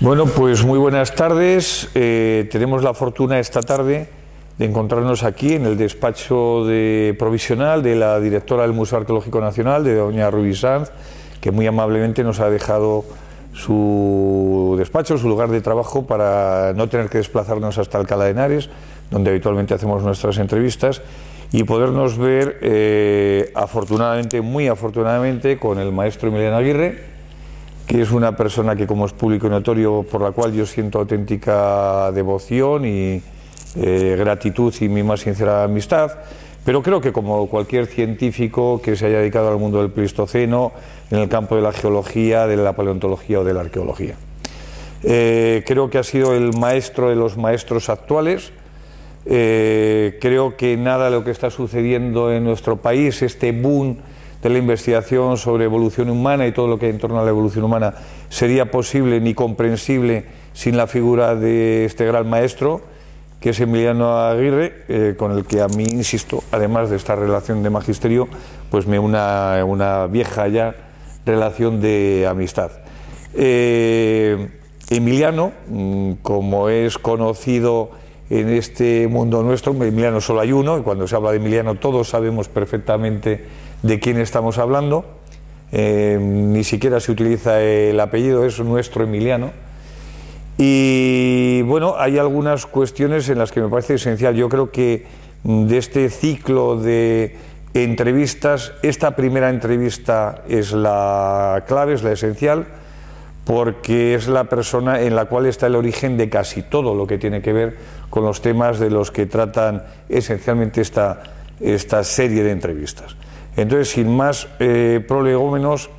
Bueno, pues muy buenas tardes. Tenemos la fortuna esta tarde de encontrarnos aquí en el despacho provisional de la directora del Museo Arqueológico Nacional, de doña Rubí Sanz, que muy amablemente nos ha dejado su despacho, su lugar de trabajo, para no tener que desplazarnos hasta Alcalá de Henares, donde habitualmente hacemos nuestras entrevistas, y podernos ver, afortunadamente, muy afortunadamente, con el maestro Emiliano Aguirre, que es una persona que, como es público y notorio, por la cual yo siento auténtica devoción y gratitud y mi más sincera amistad, pero creo que como cualquier científico que se haya dedicado al mundo del Pleistoceno, en el campo de la geología, de la paleontología o de la arqueología. Creo que ha sido el maestro de los maestros actuales. Creo que nada de lo que está sucediendo en nuestro país, este boom de la investigación sobre evolución humana y todo lo que hay en torno a la evolución humana, sería posible ni comprensible sin la figura de este gran maestro, que es Emiliano Aguirre, con el que a mí, insisto, además de esta relación de magisterio, pues me una vieja ya relación de amistad. Emiliano, como es conocido en este mundo nuestro, Emiliano solo hay uno, y cuando se habla de Emiliano todos sabemos perfectamente de quién estamos hablando. Ni siquiera se utiliza el apellido, es nuestro Emiliano. Y bueno, hay algunas cuestiones en las que me parece esencial. Yo creo que de este ciclo de entrevistas, esta primera entrevista es la clave, es la esencial, porque es la persona en la cual está el origen de casi todo lo que tiene que ver con los temas de los que tratan esencialmente esta serie de entrevistas. Entonces, sin más prolegómenos,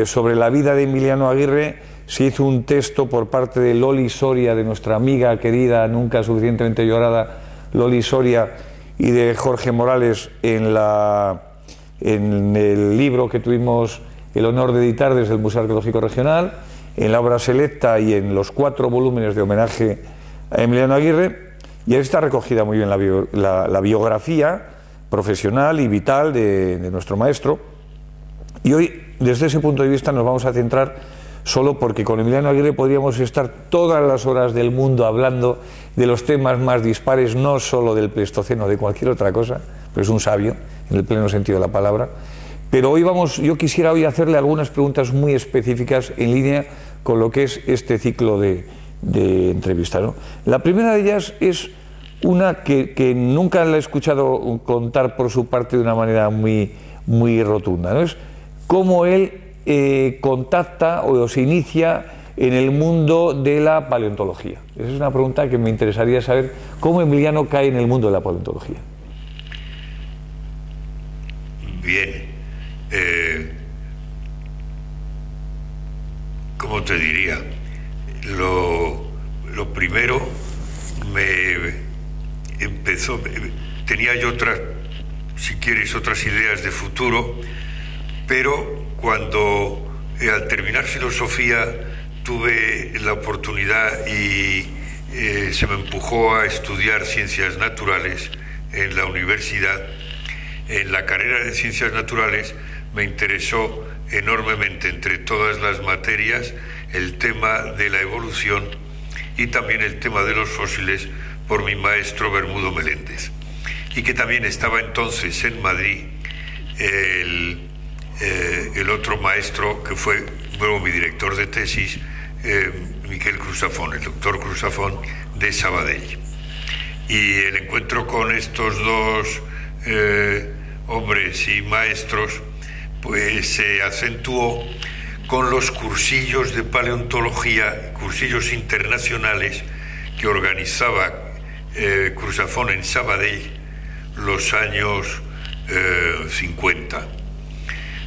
sobre la vida de Emiliano Aguirre se hizo un texto por parte de Loli Soria, de nuestra amiga querida, nunca suficientemente llorada, Loli Soria, y de Jorge Morales en el libro que tuvimos el honor de editar desde el Museo Arqueológico Regional, en la obra selecta y en los 4 volúmenes de homenaje a Emiliano Aguirre, y ahí está recogida muy bien la biografía profesional y vital de nuestro maestro. Y hoy, desde ese punto de vista, nos vamos a centrar solo porque con Emiliano Aguirre podríamos estar todas las horas del mundo hablando de los temas más dispares, no solo del Pleistoceno, de cualquier otra cosa, pero es un sabio, en el pleno sentido de la palabra. Pero yo quisiera hoy hacerle algunas preguntas muy específicas en línea con lo que es este ciclo de entrevistas, ¿no? La primera de ellas es una que nunca la he escuchado contar por su parte de una manera muy rotunda, ¿no? Es cómo él contacta o se inicia en el mundo de la paleontología. Esa es una pregunta que me interesaría saber, cómo Emiliano cae en el mundo de la paleontología. Bien, ¿cómo te diría? Lo primero, tenía yo si quieres, otras ideas de futuro, pero cuando al terminar filosofía tuve la oportunidad y se me empujó a estudiar ciencias naturales en la universidad. En la carrera de ciencias naturales me interesó enormemente, entre todas las materias, el tema de la evolución y también el tema de los fósiles, por mi maestro Bermudo Meléndez, y que también estaba entonces en Madrid el otro maestro que fue luego mi director de tesis, Miquel Cruzafón, el doctor Cruzafón de Sabadell. Y el encuentro con estos dos hombres y maestros pues se acentuó con los cursillos de paleontología, cursillos internacionales que organizaba Cruzafón en Sabadell los años 50.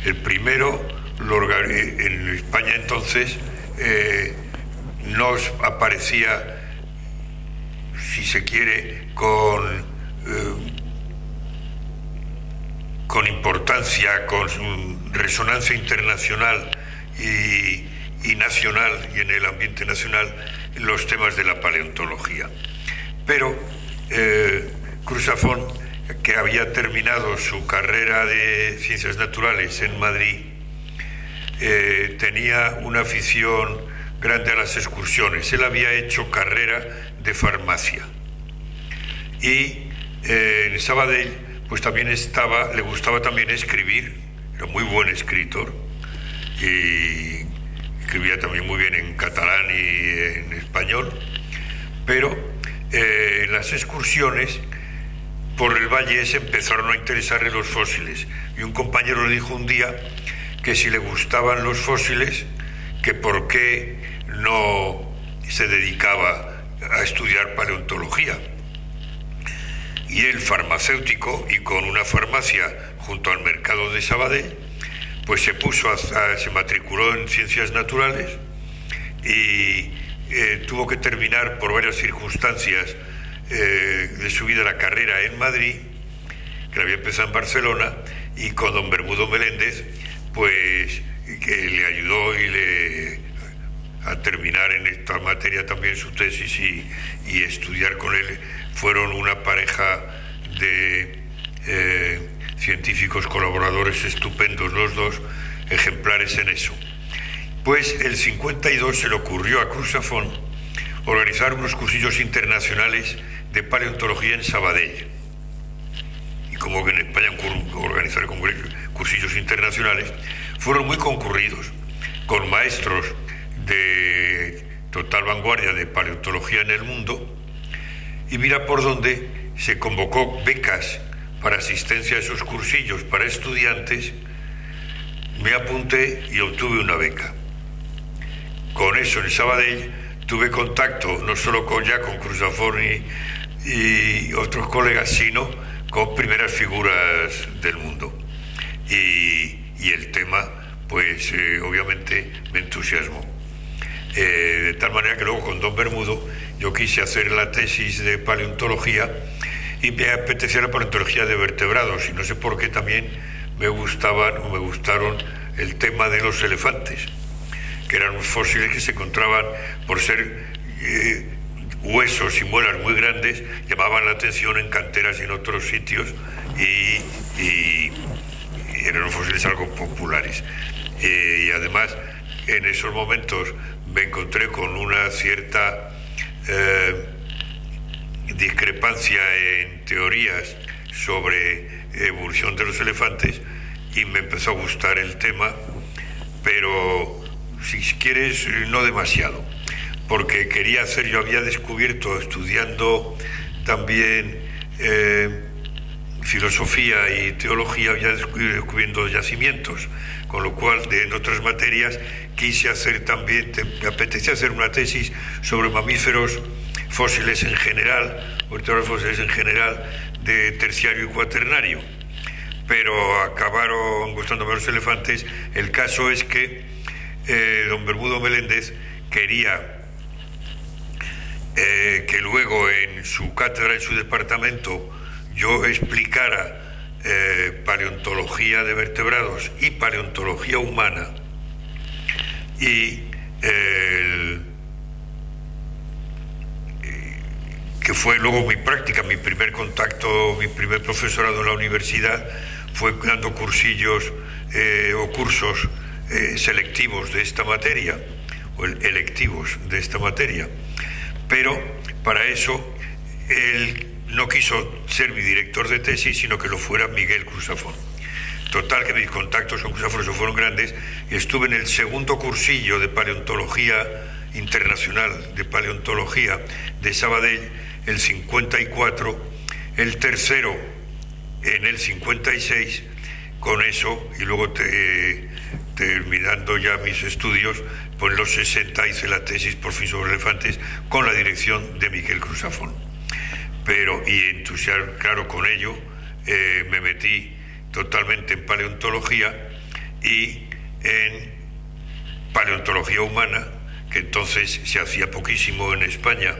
El primero en España entonces nos aparecía, si se quiere, con importancia, con resonancia internacional y nacional, y en el ambiente nacional, en los temas de la paleontología. Pero Cruzafón, que había terminado su carrera de ciencias naturales en Madrid, tenía una afición grande a las excursiones. Él había hecho carrera de farmacia y en Sabadell pues también le gustaba también escribir, era muy buen escritor y escribía también muy bien en catalán y en español, pero en las excursiones por el valle ese empezaron a interesarle los fósiles y un compañero le dijo un día que si le gustaban los fósiles, que por qué no se dedicaba a estudiar paleontología. Y el farmacéutico, y con una farmacia junto al mercado de Sabadell, pues se matriculó en ciencias naturales y tuvo que terminar por varias circunstancias de su vida la carrera en Madrid, que la había empezado en Barcelona, y con don Bermudo Meléndez, pues que le ayudó a terminar en esta materia también su tesis y estudiar con él. Fueron una pareja de científicos colaboradores estupendos los dos, ejemplares en eso. Pues el 52 se le ocurrió a Cruz Zafón organizar unos cursillos internacionales de paleontología en Sabadell. Y como que en España organizar cursillos internacionales, fueron muy concurridos, con maestros de total vanguardia de paleontología en el mundo, y mira por dónde se convocó becas para asistencia a esos cursillos para estudiantes. Me apunté y obtuve una beca. Con eso en Sabadell tuve contacto no solo con Cruz Zafón y otros colegas, sino con primeras figuras del mundo. Y el tema, pues obviamente me entusiasmó. De tal manera que luego con don Bermudo yo quise hacer la tesis de paleontología y me apetecía la paleontología de vertebrados, y no sé por qué también me gustaron el tema de los elefantes, que eran fósiles que se encontraban, por ser huesos y muelas muy grandes, llamaban la atención en canteras y en otros sitios, y eran fósiles algo populares. Y además en esos momentos me encontré con una cierta discrepancia en teorías sobre evolución de los elefantes, y me empezó a gustar el tema, pero si quieres no demasiado, porque yo había descubierto, estudiando también filosofía y teología, había descubierto yacimientos, con lo cual en otras materias quise hacer también, me apetecía hacer una tesis sobre mamíferos fósiles en general, vertebrados fósiles en general, de terciario y cuaternario, pero acabaron gustándome los elefantes. El caso es que don Bermudo Meléndez quería que luego en su cátedra, en su departamento, yo explicara paleontología de vertebrados y paleontología humana, y que fue luego mi práctica, mi primer contacto, mi primer profesorado en la universidad fue dando cursillos o cursos selectivos de esta materia, o electivos de esta materia. Pero para eso él no quiso ser mi director de tesis, sino que lo fuera Miguel Cruz Zafón. Total, que mis contactos con Cruz Zafón fueron grandes, y estuve en el segundo cursillo de paleontología internacional, de paleontología de Sabadell, el 54, el tercero en el 56, con eso, y luego terminando ya mis estudios, pues en los 60 hice la tesis por fin sobre elefantes con la dirección de Miguel Cruz Zafón. Y entusiasmado, claro, con ello me metí totalmente en paleontología y en paleontología humana, que entonces se hacía poquísimo en España,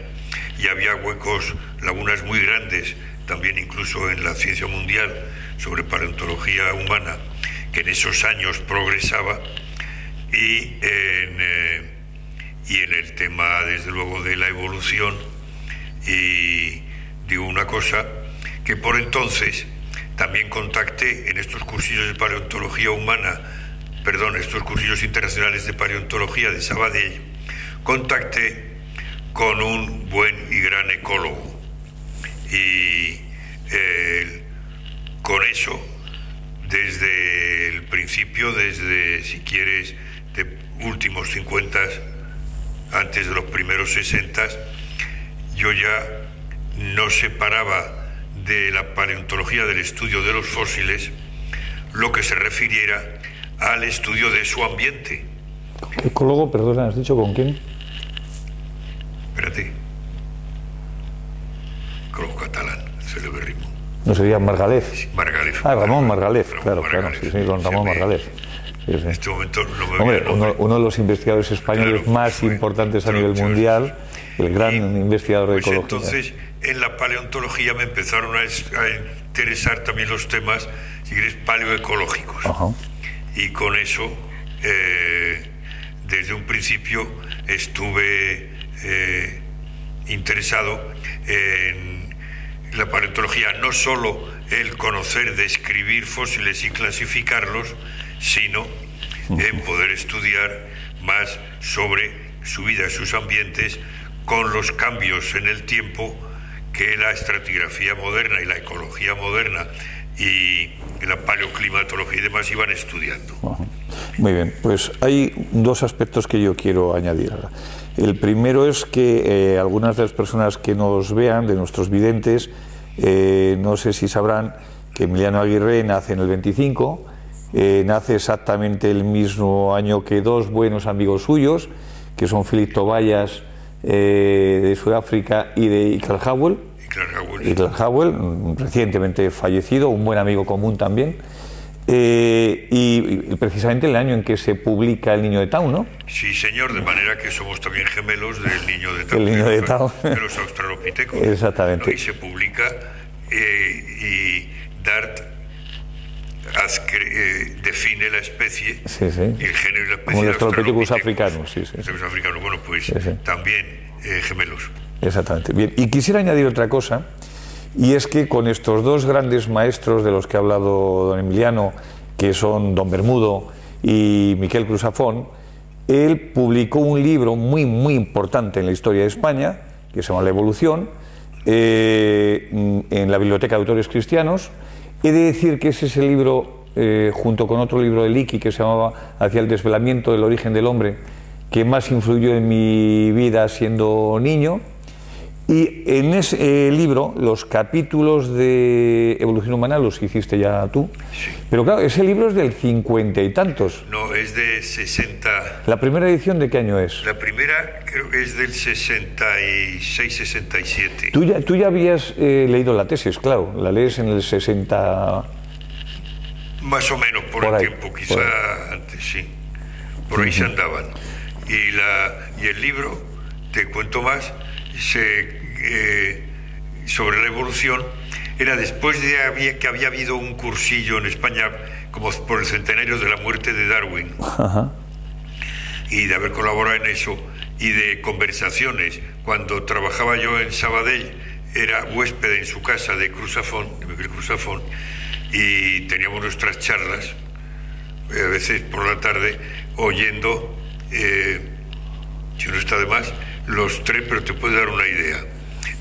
y había huecos, lagunas muy grandes, también incluso en la ciencia mundial, sobre paleontología humana, que en esos años progresaba, y en el tema, desde luego, de la evolución. Y digo una cosa, que por entonces también contacté en estos cursillos de paleontología humana, estos cursillos internacionales de paleontología de Sabadell, contacté con un buen y gran ecólogo. Y con eso, desde el principio, desde, si quieres, de últimos 50, antes de los primeros 60, yo ya no separaba de la paleontología del estudio de los fósiles lo que se refiriera al estudio de su ambiente. ¿Qué ecólogo, perdona, has dicho con quién? Espérate. Ecólogo catalán, celebérrimo. ¿No sería Margalef? Sí, Margalef. Ramón Margalef, claro, Margalef. claro, sí, con Ramón Margalef. Sí, sí. En este momento no me Hombre, viene el nombre. uno de los investigadores españoles Claro, más fue importantes a nivel mundial, el gran investigador de Pues ecología. entonces, en la paleontología me empezaron a interesar también los temas, si quieres, paleoecológicos. Ajá. Y con eso, desde un principio, estuve interesado en la paleontología, no solo el conocer, describir fósiles y clasificarlos, sino en poder estudiar más sobre su vida, sus ambientes, con los cambios en el tiempo que la estratigrafía moderna y la ecología moderna y la paleoclimatología y demás iban estudiando. Ajá. Muy bien, pues hay dos aspectos que yo quiero añadir. El primero es que algunas de las personas que nos vean, de nuestros videntes, no sé si sabrán que Emiliano Aguirre nace en el 25, nace exactamente el mismo año que dos buenos amigos suyos, que son Philip Tobias de Sudáfrica y Clark Howell. Y Clark Howell, recientemente fallecido, un buen amigo común también. Y precisamente el año en que se publica El Niño de Town, ¿no? Sí, señor, de manera que somos también gemelos del Niño de Town, El Niño de Town. de los australopitecos. Exactamente. ¿No? Y se publica y Dart define la especie, sí, sí. el género y la especie. Como los australopithecus africanos. africanos, sí, sí. Africanos. Bueno, pues sí, sí. También gemelos. Exactamente. Bien, y quisiera añadir otra cosa. Y es que con estos dos grandes maestros de los que ha hablado don Emiliano, que son don Bermudo y Miquel Crusafont, él publicó un libro muy, muy importante en la historia de España, que se llama La Evolución, en la Biblioteca de Autores Cristianos. He de decir que ese es el libro, junto con otro libro de Leakey que se llamaba Hacia el desvelamiento del origen del hombre, que más influyó en mi vida siendo niño. Y en ese libro, los capítulos de Evolución Humana los hiciste ya tú. Sí. Pero claro, ese libro es del 50 y tantos. No, es de 60. ¿La primera edición de qué año es? La primera creo que es del 66, 67. Tú ya habías leído la tesis, claro. La lees en el 60... Más o menos por el ahí, tiempo, quizá antes, sí. Por ahí se andaban. Y el libro, te cuento más, sobre la evolución, era después de que había habido un cursillo en España como por el centenario de la muerte de Darwin. Ajá. Y de haber colaborado en eso y de conversaciones. Cuando trabajaba yo en Sabadell, era huésped en su casa de Miquel Crusafont, y teníamos nuestras charlas, a veces por la tarde, oyendo, si no está de más, los tres, pero te puedo dar una idea,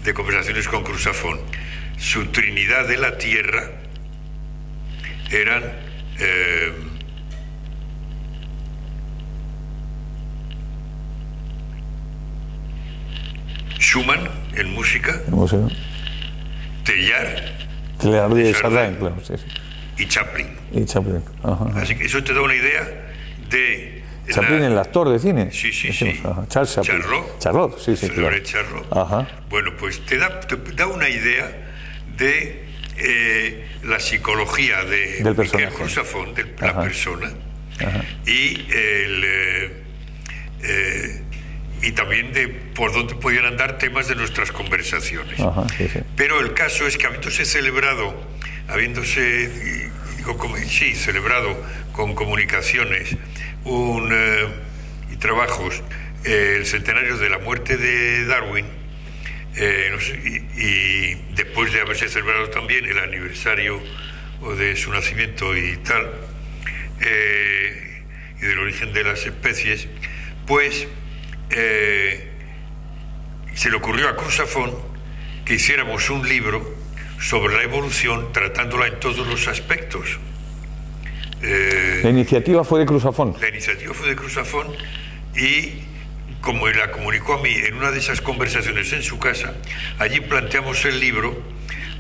de conversaciones con Crusafont. Su Trinidad de la Tierra eran Schumann en música, Teilhard de Chardin, claro, sí, sí. y Chaplin. Ajá. Así que eso te da una idea de... Chaplin, el actor de cine. Sí. Charles Chaplin. Charlot, sí, claro. Charlot. Ajá. Bueno, pues te da una idea de la psicología de Miquel Crusafont, de la persona. Ajá. Y también de por dónde podían andar temas de nuestras conversaciones. Ajá, sí. Pero el caso es que celebrado con comunicaciones y trabajos el centenario de la muerte de Darwin, y después de haberse celebrado también el aniversario de su nacimiento y tal, y del origen de las especies, pues se le ocurrió a Cruzafón que hiciéramos un libro sobre la evolución, tratándola en todos los aspectos. La iniciativa fue de Cruzafón. La iniciativa fue de Cruzafón, y como la comunicó a mí en una de esas conversaciones en su casa, allí planteamos el libro,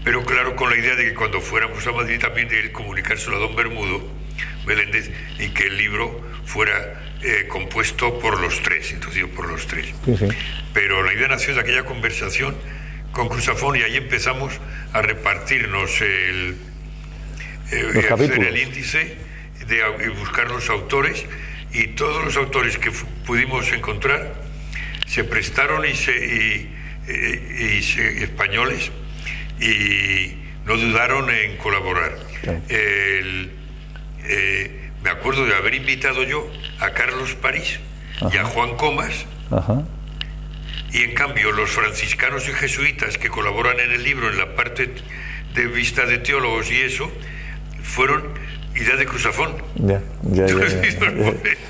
pero claro, con la idea de que cuando fuéramos a Madrid también de comunicárselo a don Bermudo Meléndez, y que el libro fuera compuesto por los tres, introducido por los tres. Sí, sí. Pero la idea nació de aquella conversación con Cruzafón, y ahí empezamos a repartirnos el índice de buscar los autores, y todos los autores que pudimos encontrar se prestaron españoles, y no dudaron en colaborar. Me acuerdo de haber invitado yo a Carlos París y a Juan Comas. Y en cambio los franciscanos y jesuitas que colaboran en el libro en la parte de vista de teólogos y eso, fueron idea de Cruzafón. O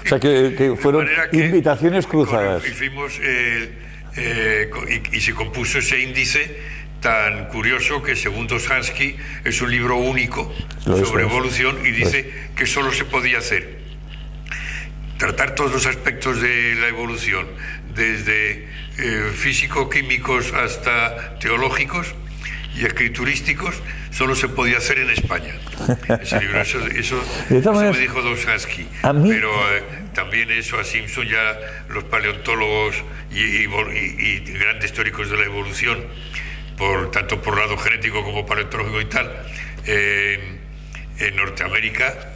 sea que fueron invitaciones cruzadas. Hicimos y se compuso ese índice tan curioso que, según Dostoyevsky, es un libro único sobre evolución, y dice que solo se podía hacer tratar todos los aspectos de la evolución, desde físico-químicos hasta teológicos y escriturísticos, solo se podía hacer en España. Ese libro, eso me dijo Dostoyevsky. Pero también eso a Simpson, ya los paleontólogos y grandes teóricos de la evolución, tanto por lado genético como paleontológico y tal, en Norteamérica,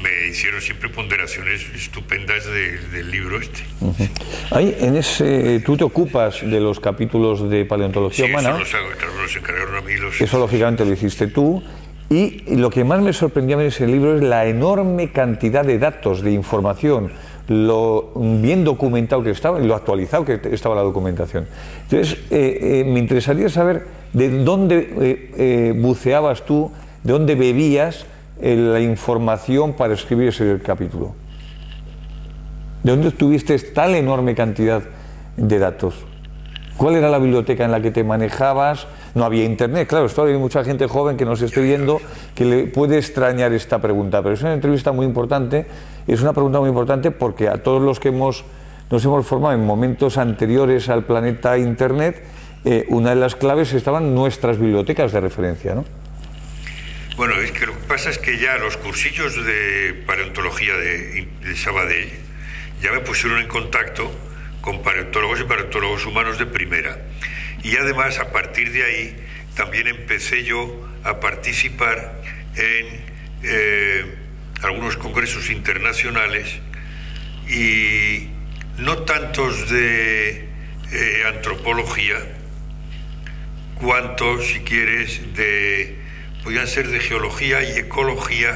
me hicieron siempre ponderaciones estupendas del libro este. Tú te ocupas de los capítulos de paleontología humana. Eso los encargaron a mí. Eso lógicamente lo hiciste tú. Y lo que más me sorprendió en ese libro es la enorme cantidad de datos, de información, lo bien documentado que estaba y lo actualizado que estaba la documentación. Entonces, me interesaría saber de dónde buceabas tú, de dónde bebías la información para escribir ese capítulo. ¿De dónde tuviste tal enorme cantidad de datos? ¿Cuál era la biblioteca en la que te manejabas? No había internet, claro, hay mucha gente joven que nos esté viendo que le puede extrañar esta pregunta, pero es una entrevista muy importante, es una pregunta muy importante porque a todos los que nos hemos formado en momentos anteriores al planeta internet, una de las claves estaban nuestras bibliotecas de referencia, ¿no? Bueno, es que lo que pasa es que ya los cursillos de paleontología de Sabadell ya me pusieron en contacto con paleontólogos y paleontólogos humanos de primera. Y además, a partir de ahí, también empecé yo a participar en algunos congresos internacionales, y no tantos de antropología, cuanto, si quieres, podían ser de geología y ecología,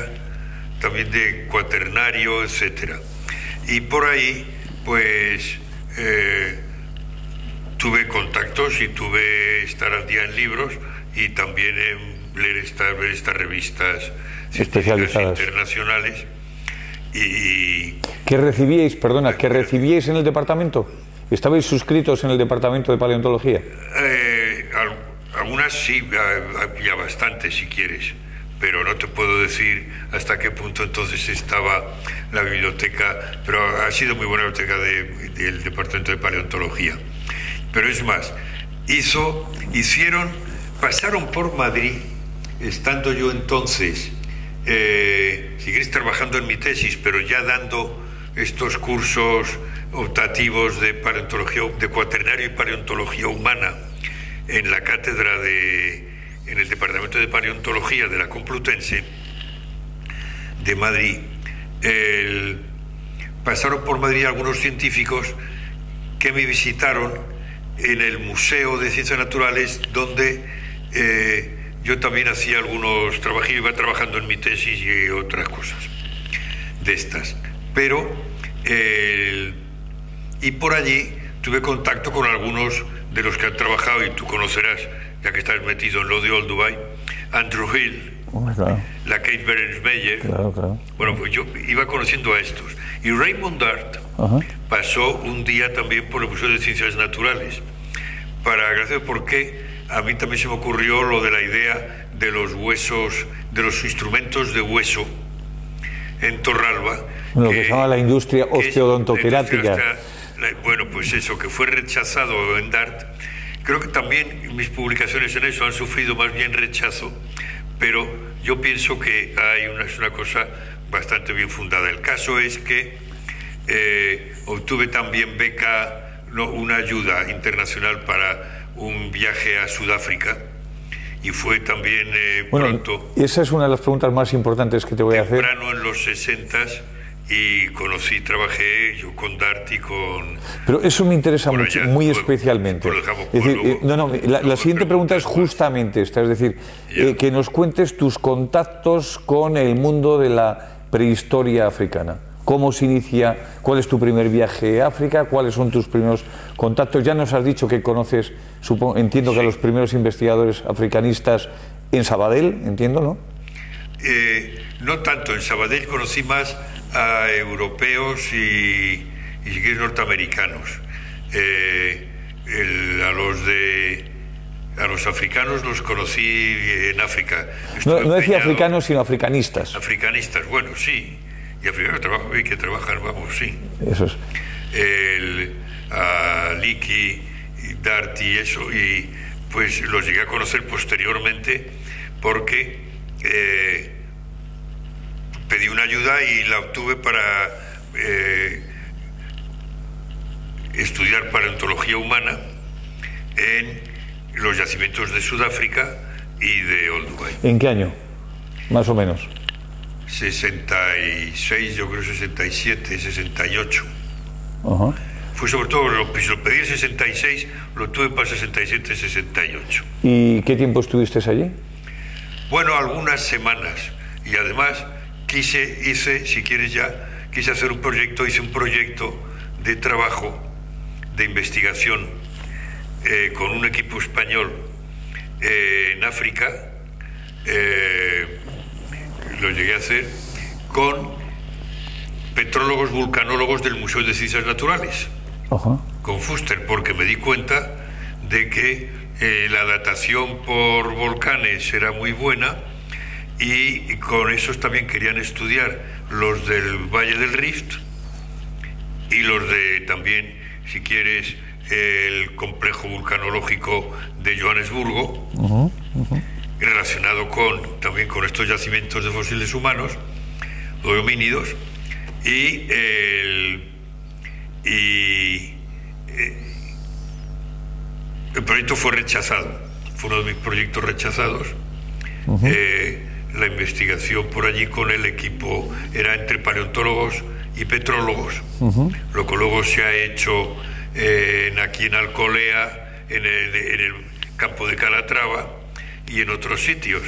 también de cuaternario, etcétera. Y por ahí, pues, tuve contactos y tuve estar al día en libros, y también ver estas revistas especializadas internacionales. ¿Qué recibíais, ¿qué recibíais en el departamento? ¿Estabais suscritos en el departamento de paleontología? Algunas sí, había bastantes, si quieres, pero no te puedo decir hasta qué punto entonces estaba la biblioteca, pero ha sido muy buena la biblioteca del departamento de paleontología. Pero es más, pasaron por Madrid, estando yo entonces, si quieres, trabajando en mi tesis, pero ya dando estos cursos optativos de paleontología, de cuaternario y paleontología humana, en la cátedra en el departamento de paleontología de la Complutense de Madrid. Pasaron por Madrid algunos científicos que me visitaron en el Museo de Ciencias Naturales, donde yo también hacía algunos trabajos, iba trabajando en mi tesis y otras cosas de estas. Pero, y por allí tuve contacto con algunos de los que han trabajado, y tú conocerás, ya que estás metido en lo de Old Dubai, Andrew Hill, claro, la Kate Behrens-Meyer. Claro. Bueno, pues yo iba conociendo a estos. Y Raymond Dart pasó un día también por el Museo de Ciencias Naturales, para agradecer porque a mí también se me ocurrió lo de la idea de los huesos, de los instrumentos de hueso en Torralba. Lo que se llama la industria osteodontoquerática. Bueno, pues eso, que fue rechazado en DART. Creo que también mis publicaciones en eso han sufrido más bien rechazo, pero yo pienso que es una cosa bastante bien fundada. El caso es que obtuve también una ayuda internacional para un viaje a Sudáfrica, y fue también pronto. Esa es una de las preguntas más importantes que te voy a hacer. Temprano en los 60s, y trabajé yo con DART y con... Pero eso me interesa mucho, muy especialmente. Es decir, la siguiente pregunta es justamente esta, es decir, que nos cuentes tus contactos con el mundo de la prehistoria africana. ¿Cómo se inicia? ¿Cuál es tu primer viaje a África? ¿Cuáles son tus primeros contactos? Ya nos has dicho que conoces, entiendo que a los primeros investigadores africanistas en Sabadell, entiendo, ¿no? No tanto, en Sabadell conocí más a europeos y norteamericanos. A los africanos los conocí en África. No decía africanos, sino africanistas. Africanistas, bueno, sí. Y africanos que trabajan, vamos, sí. Eso es. A Leakey, DART y eso, y pues los llegué a conocer posteriormente porque pedí una ayuda y la obtuve para estudiar paleontología humana en los yacimientos de Sudáfrica y de Olduvai. ¿En qué año? Más o menos. 66, yo creo 67, 68. Uh-huh. Fue sobre todo, lo pedí en 66, lo tuve para 67, 68. ¿Y qué tiempo estuviste allí? Bueno, algunas semanas. Y además quise hacer un proyecto, hice un proyecto de trabajo, de investigación, con un equipo español en África. Lo llegué a hacer con petrólogos vulcanólogos del Museo de Ciencias Naturales, con Fuster, porque me di cuenta de que la datación por volcanes era muy buena, y con esos también querían estudiar los del Valle del Rift y los de también, si quieres, el complejo vulcanológico de Johannesburgo, relacionado también con estos yacimientos de fósiles humanos o de homínidos, y el proyecto fue rechazado, fue uno de mis proyectos rechazados. La investigación por allí con el equipo era entre paleontólogos y petrólogos, lo que luego se ha hecho aquí en Alcolea, en el campo de Calatrava y en otros sitios,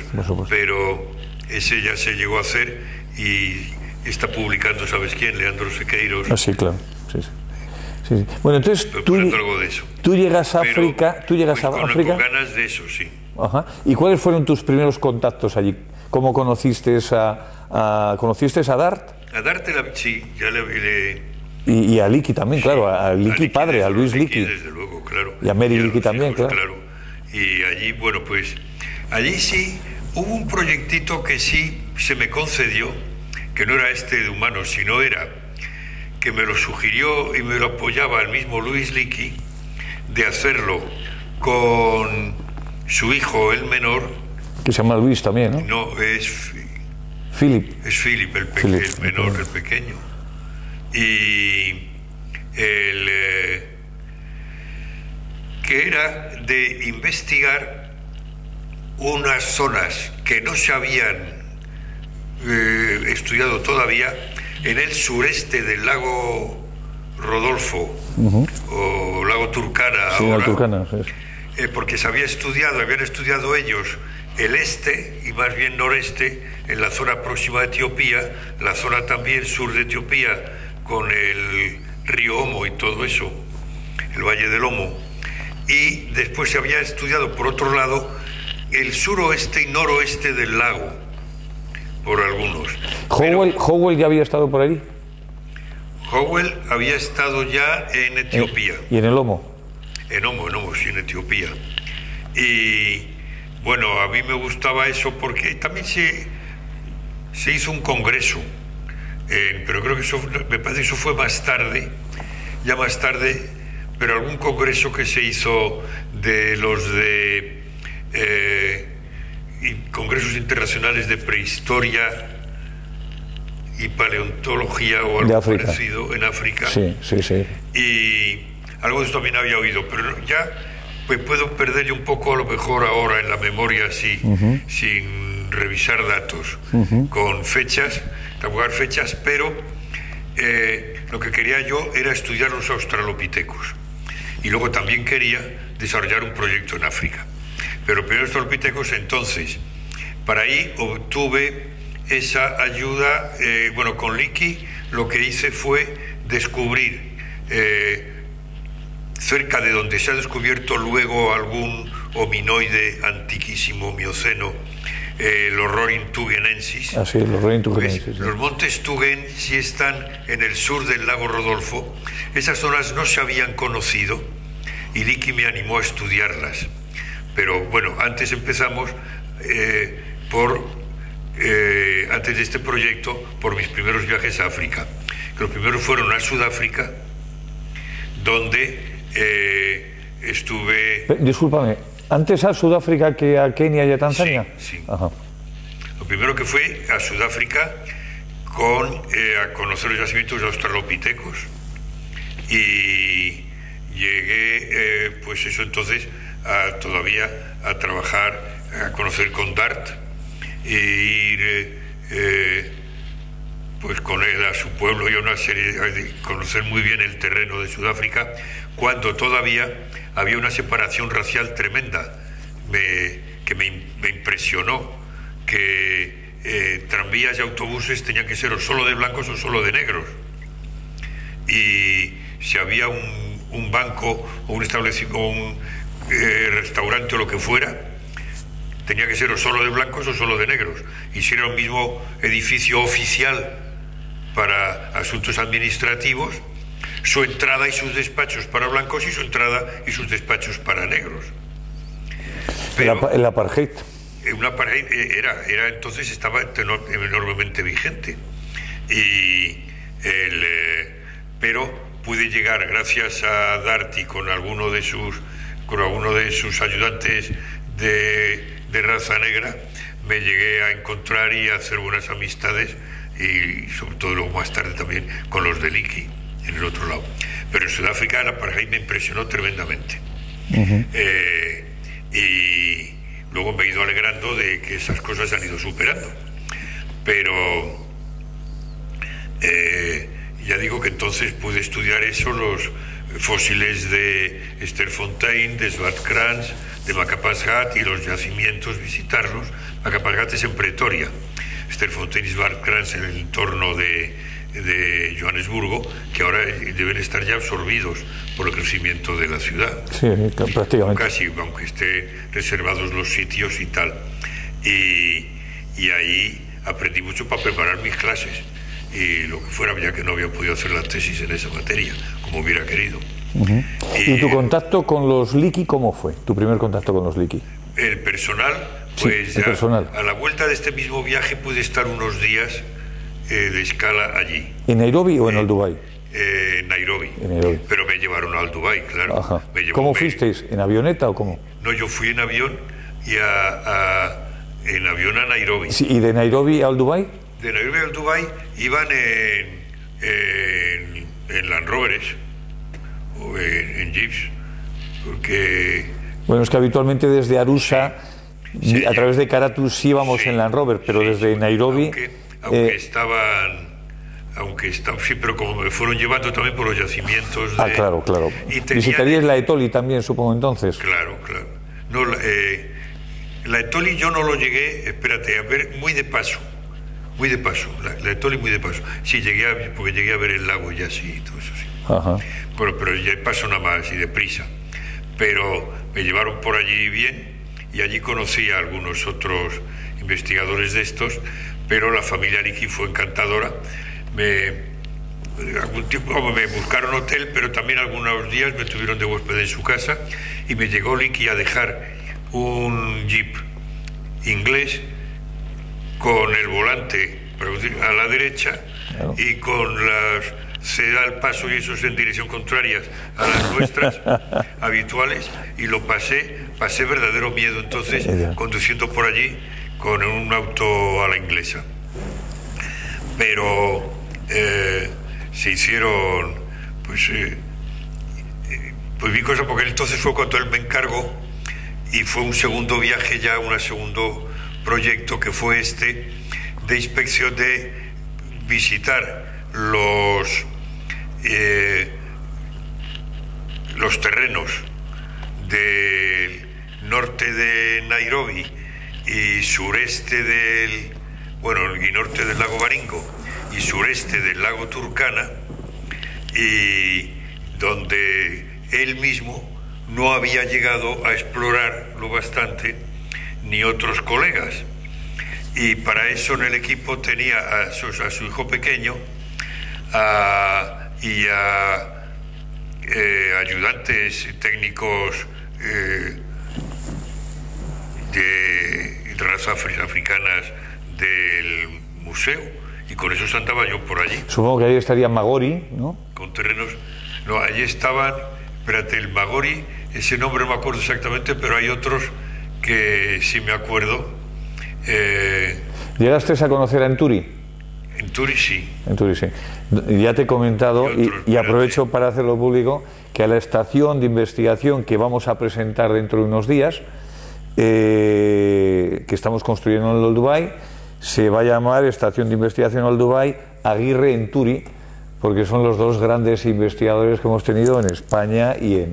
pero ese ya se llegó a hacer y está publicando, ¿sabes quién? Leandro Sequeiros. Ah, sí, claro. Sí. Bueno, entonces tú llegas a África, con ganas de eso, sí. Ajá. ¿Y cuáles fueron tus primeros contactos allí? ¿Cómo conociste conociste a DART? A DART, sí, ya le y a Leakey también, sí, claro, a Leakey padre, a Luis Leakey. Desde luego, claro. Y a Mary Leakey también, hijos, claro. Y allí, bueno, pues, allí sí hubo un proyectito que sí se me concedió, que no era de humanos, sino era que me lo sugirió y me lo apoyaba el mismo Luis Leakey, de hacerlo con su hijo, el menor. Que se llama Luis también, ¿no? No, es Philip. Es Philip, el menor, el pequeño. Y que era de investigar unas zonas que no se habían estudiado todavía en el sureste del lago Rodolfo, o lago Turkana, sí, ahora, Turkana, sí. Porque habían estudiado ellos el este y más bien noreste, en la zona próxima de Etiopía, la zona también sur de Etiopía, con el río Omo y todo eso, el Valle del Omo. Y después se había estudiado, por otro lado, el suroeste y noroeste del lago, por algunos. ¿Howell ya había estado por allí? Howell había estado ya en Etiopía. ¿Y en el Omo? En Omo, sí, en Etiopía. Y bueno, a mí me gustaba eso porque también se hizo un congreso, pero creo que eso, me parece que eso fue más tarde, pero algún congreso que se hizo de los de congresos internacionales de prehistoria y paleontología o algo parecido en África. Sí. Y algo de esto también había oído, pero ya pues puedo perder yo un poco a lo mejor ahora en la memoria así, sin revisar datos, con fechas, tabular fechas, pero lo que quería yo era estudiar los australopitecos. Y luego también quería desarrollar un proyecto en África. Pero primero australopitecos, entonces, para ahí obtuve esa ayuda, con Leakey lo que hice fue descubrir cerca de donde se ha descubierto luego algún hominoide antiquísimo mioceno, los Roaring Tugenensis. Así, los Roaring Tugenensis. Pues, los montes Tugen sí están en el sur del lago Rodolfo. Esas zonas no se habían conocido y Leakey me animó a estudiarlas. Pero bueno, antes empezamos antes de este proyecto, por mis primeros viajes a África. Que los primeros fueron a Sudáfrica, donde estuve... Discúlpame, ¿antes a Sudáfrica que a Kenia y a Tanzania? Sí. Ajá. Lo primero que fue a Sudáfrica a conocer los yacimientos de australopitecos. Y llegué, pues eso entonces, todavía a trabajar, a conocer con Dart e ir pues con él a su pueblo y a una serie de conocer muy bien el terreno de Sudáfrica, cuando todavía había una separación racial tremenda que me impresionó, que tranvías y autobuses tenían que ser o solo de blancos o solo de negros, y si había un banco o un establecimiento o un restaurante o lo que fuera, tenía que ser o solo de blancos o solo de negros. Y si era un mismo edificio oficial para asuntos administrativos, su entrada y sus despachos para blancos y su entrada y sus despachos para negros. Pero el apartheid. Un apartheid era entonces, estaba enormemente vigente. Pero pude llegar, gracias a Darty, con alguno de sus ayudantes de raza negra, me llegué a encontrar y a hacer buenas amistades, y sobre todo luego más tarde también con los de Leakey en el otro lado. Pero en Sudáfrica el apartheid me impresionó tremendamente. Y luego me he ido alegrando de que esas cosas se han ido superando. Pero ya digo que entonces pude estudiar eso, los fósiles de Sterfontein, de Swartkrans, de Macapasgat, y los yacimientos, visitarlos. Macapasgat es en Pretoria, Sterfontein y Swartkrans en el entorno de Johannesburgo, que ahora deben estar ya absorbidos por el crecimiento de la ciudad. Sí, prácticamente. Casi, aunque estén reservados los sitios y tal. Y ahí aprendí mucho para preparar mis clases y lo que fuera, ya que no había podido hacer la tesis en esa materia como hubiera querido. ¿Y tu contacto con los Leakey cómo fue? ¿Tu primer contacto con los Leakey? El personal, pues sí, a la vuelta de este mismo viaje pude estar unos días de escala allí. ¿En Nairobi o en Old Dubai? Nairobi. En Nairobi. Pero me llevaron a Old Dubai, claro. Ajá. ¿Cómo fuisteis? ¿En avioneta o cómo? No, yo fui en avión y en avión a Nairobi. Sí, ¿y de Nairobi a Old Dubai? De Nairobi a Old Dubai iban en Land Rovers o en Jeeps, porque... Bueno, es que habitualmente desde Arusha, sí, a través de Karatus íbamos en Land Rover, pero desde Nairobi... Aunque estaban, sí, pero como me fueron llevando también por los yacimientos de... claro. ¿Visitaríais la Etoli también, supongo, entonces? Claro. No, la Etoli yo no lo llegué, espérate, a ver, muy de paso, la Etoli muy de paso. Sí, porque llegué a ver el lago ya, sí, y todo eso, sí. Ajá. Pero ya de paso nada más y deprisa. Pero me llevaron por allí bien, y allí conocí a algunos otros investigadores de estos, pero la familia Leakey fue encantadora. algún tiempo me buscaron hotel, pero también algunos días me tuvieron de huésped en su casa, y me llegó Leakey a dejar un jeep inglés con el volante a la derecha, claro, y con las se da el paso y esos en dirección contraria a las nuestras habituales, y lo pasé verdadero miedo entonces conduciendo por allí con un auto a la inglesa. Pero se hicieron pues vi cosas, porque entonces fue cuando él me encargó, y fue un segundo viaje ya, un segundo proyecto, que fue de inspección, de visitar los terrenos del norte de Nairobi y sureste y norte del lago Baringo y sureste del lago Turkana, y donde él mismo no había llegado a explorar lo bastante, ni otros colegas. Y para eso en el equipo tenía a su hijo pequeño y a ayudantes técnicos de razas africanas del museo, y con eso andaba yo por allí. Supongo que ahí estaría Magori, ¿no? Con terrenos... No, allí estaban... Espérate, el Magori, ese nombre no me acuerdo exactamente, pero hay otros que sí me acuerdo. ¿Llegaste a conocer a Enturi? Enturi sí. Enturi sí. Ya te he comentado, y aprovecho para hacerlo público, que a la estación de investigación que vamos a presentar dentro de unos días, que estamos construyendo en Olduvai, se va a llamar Estación de Investigación Olduvai Aguirre Enturi, porque son los dos grandes investigadores que hemos tenido en España y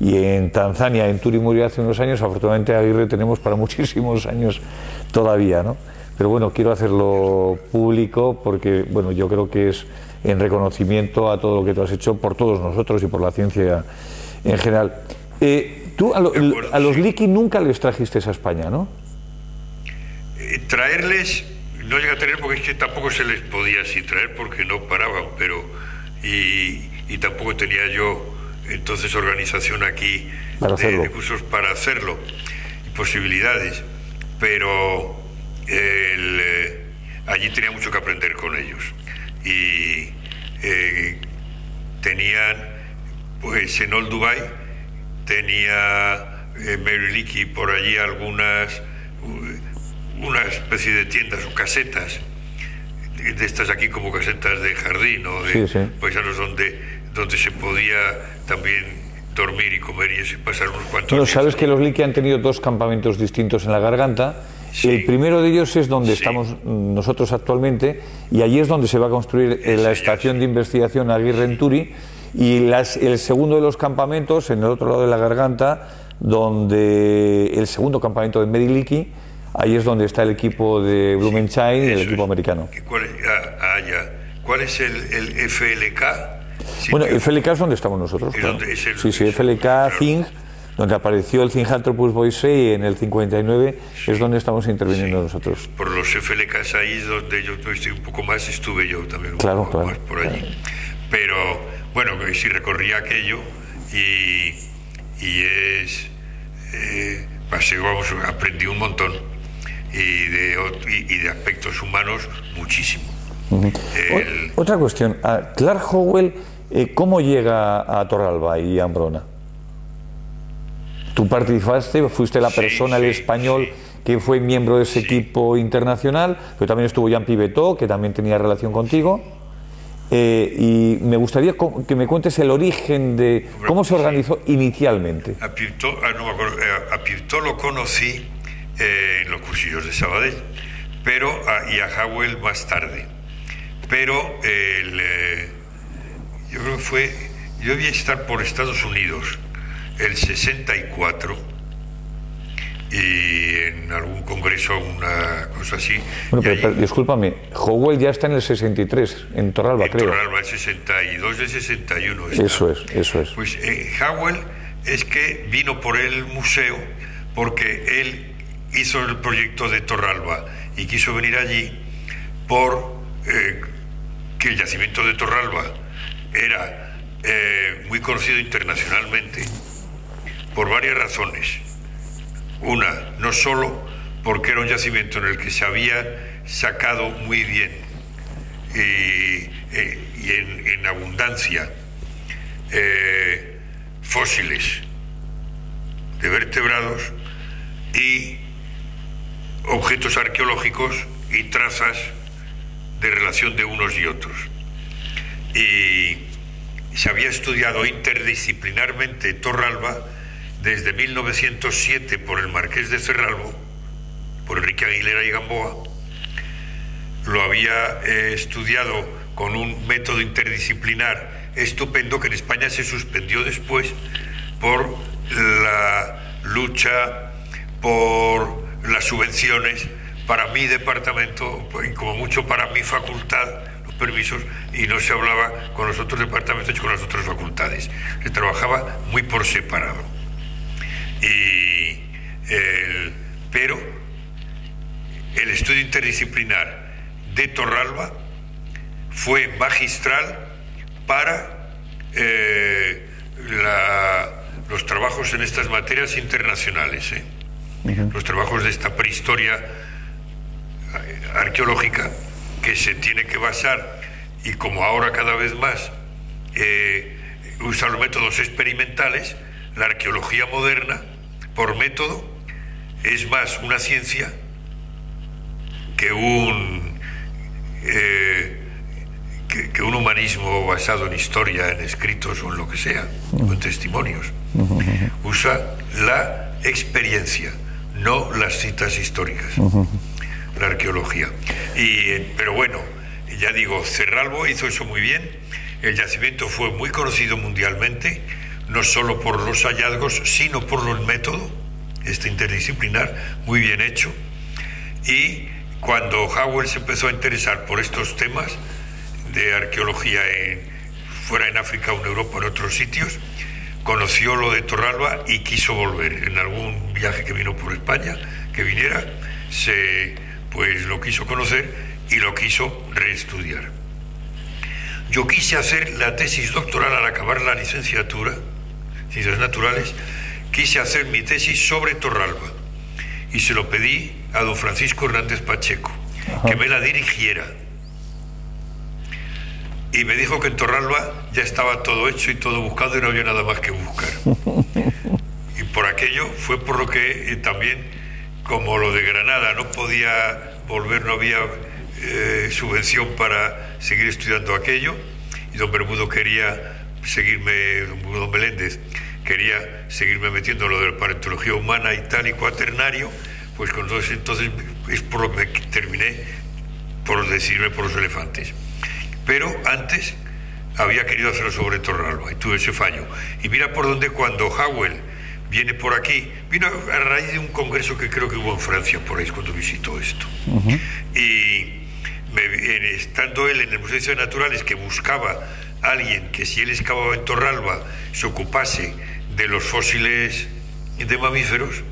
en Tanzania. Enturi murió hace unos años, afortunadamente Aguirre tenemos para muchísimos años todavía, ¿no? Pero bueno, quiero hacerlo público porque, bueno, yo creo que es en reconocimiento a todo lo que tú has hecho por todos nosotros y por la ciencia en general. Tú a los Leakey nunca les trajiste a España, ¿no? Traerles, no llegué a tener, porque es que tampoco se les podía así traer porque no paraban, pero y tampoco tenía yo entonces organización aquí de cursos para hacerlo y posibilidades, pero allí tenía mucho que aprender con ellos, y tenían, pues en Olduvai tenía Mary Leakey por allí una especie de tiendas o casetas de estas aquí, como casetas de jardín o de paisanos, donde se podía también dormir y comer y pasar unos cuantos días. Sabes que los Leakey han tenido dos campamentos distintos en la Garganta. Sí. El primero de ellos es donde estamos nosotros actualmente, y allí es donde se va a construir la estación de investigación Aguirre Enturi, y el segundo de los campamentos en el otro lado de la Garganta, donde el segundo campamento de Mary Leakey, ahí es donde está el equipo de Blumenschein y el equipo americano. ¿Cuál es el FLK? Bueno, el FLK es donde estamos nosotros. Claro. FLK Thing, donde apareció el Zinjanthropus boisei en el 59, es donde estamos interviniendo nosotros. Por los FLKs ahí es donde yo estoy un poco más, estuve yo también un poco más por allí. Pero bueno, sí recorrí aquello y aprendí un montón, y de aspectos humanos muchísimo. Otra cuestión, Clark Howell, ¿cómo llega a Torralba y a Ambrona? ¿Tú participaste, fuiste la persona, el español, que fue miembro de ese equipo internacional? Pero también estuvo Jean Pivetó, que también tenía relación contigo. Y me gustaría que me cuentes el origen de cómo se organizó inicialmente. A Pivetó lo conocí en los cursillos de Sabadell, y a Howell más tarde. Pero yo creo que yo debía estar por Estados Unidos el 64, y en algún congreso, una cosa así. Bueno, pero discúlpame, Howell ya está en el 63, en Torralba, creo. En Torralba, el 62, el 61 está. Eso es. Pues Howell es que vino por el museo porque él hizo el proyecto de Torralba y quiso venir allí por que el yacimiento de Torralba era muy conocido internacionalmente por varias razones. Una, no solo porque era un yacimiento en el que se había sacado muy bien y en abundancia fósiles de vertebrados y objetos arqueológicos y trazas de relación de unos y otros. Y se había estudiado interdisciplinarmente Torralba desde 1907 por el Marqués de Cerralbo, por Enrique Aguilera y Gamboa. Lo había estudiado con un método interdisciplinar estupendo que en España se suspendió después por la lucha por las subvenciones para mi departamento y como mucho para mi facultad, los permisos, y no se hablaba con los otros departamentos y con las otras facultades. Se trabajaba muy por separado. Pero el estudio interdisciplinar de Torralba fue magistral para los trabajos en estas materias internacionales, los trabajos de esta prehistoria arqueológica que se tiene que basar, y como ahora cada vez más usa los métodos experimentales, la arqueología moderna por método es más una ciencia que un humanismo basado en historia, en escritos o en lo que sea, o en testimonios. Usa la experiencia, no las citas históricas, la arqueología. Pero bueno, ya digo, Cerralbo hizo eso muy bien. El yacimiento fue muy conocido mundialmente, no solo por los hallazgos, sino por el método, interdisciplinar, muy bien hecho. Y cuando Howell se empezó a interesar por estos temas de arqueología fuera en África o en Europa o en otros sitios, conoció lo de Torralba y quiso volver. En algún viaje que vino por España, que viniera, pues lo quiso conocer y lo quiso reestudiar. Yo quise hacer la tesis doctoral al acabar la licenciatura, Ciencias Naturales, quise hacer mi tesis sobre Torralba y se lo pedí a don Francisco Hernández Pacheco, que me la dirigiera. Y me dijo que en Torralba ya estaba todo hecho y todo buscado y no había nada más que buscar. Y por aquello fue por lo que también, como lo de Granada no podía volver, no había subvención para seguir estudiando aquello, y don Bermudo quería seguirme, don Bermudo Meléndez quería seguirme metiendo en lo de la paleontología humana y tal y cuaternario, pues con todo eso, entonces es por lo que terminé por decidirme por los elefantes. Pero antes había querido hacerlo sobre Torralba y tuve ese fallo. Y mira por dónde cuando Howell viene por aquí, vino a raíz de un congreso que creo que hubo en Francia, por ahí es cuando visitó esto. Y estando él en el Museo de Ciencias Naturales, que buscaba a alguien que si él excavaba en Torralba se ocupase de los fósiles de mamíferos,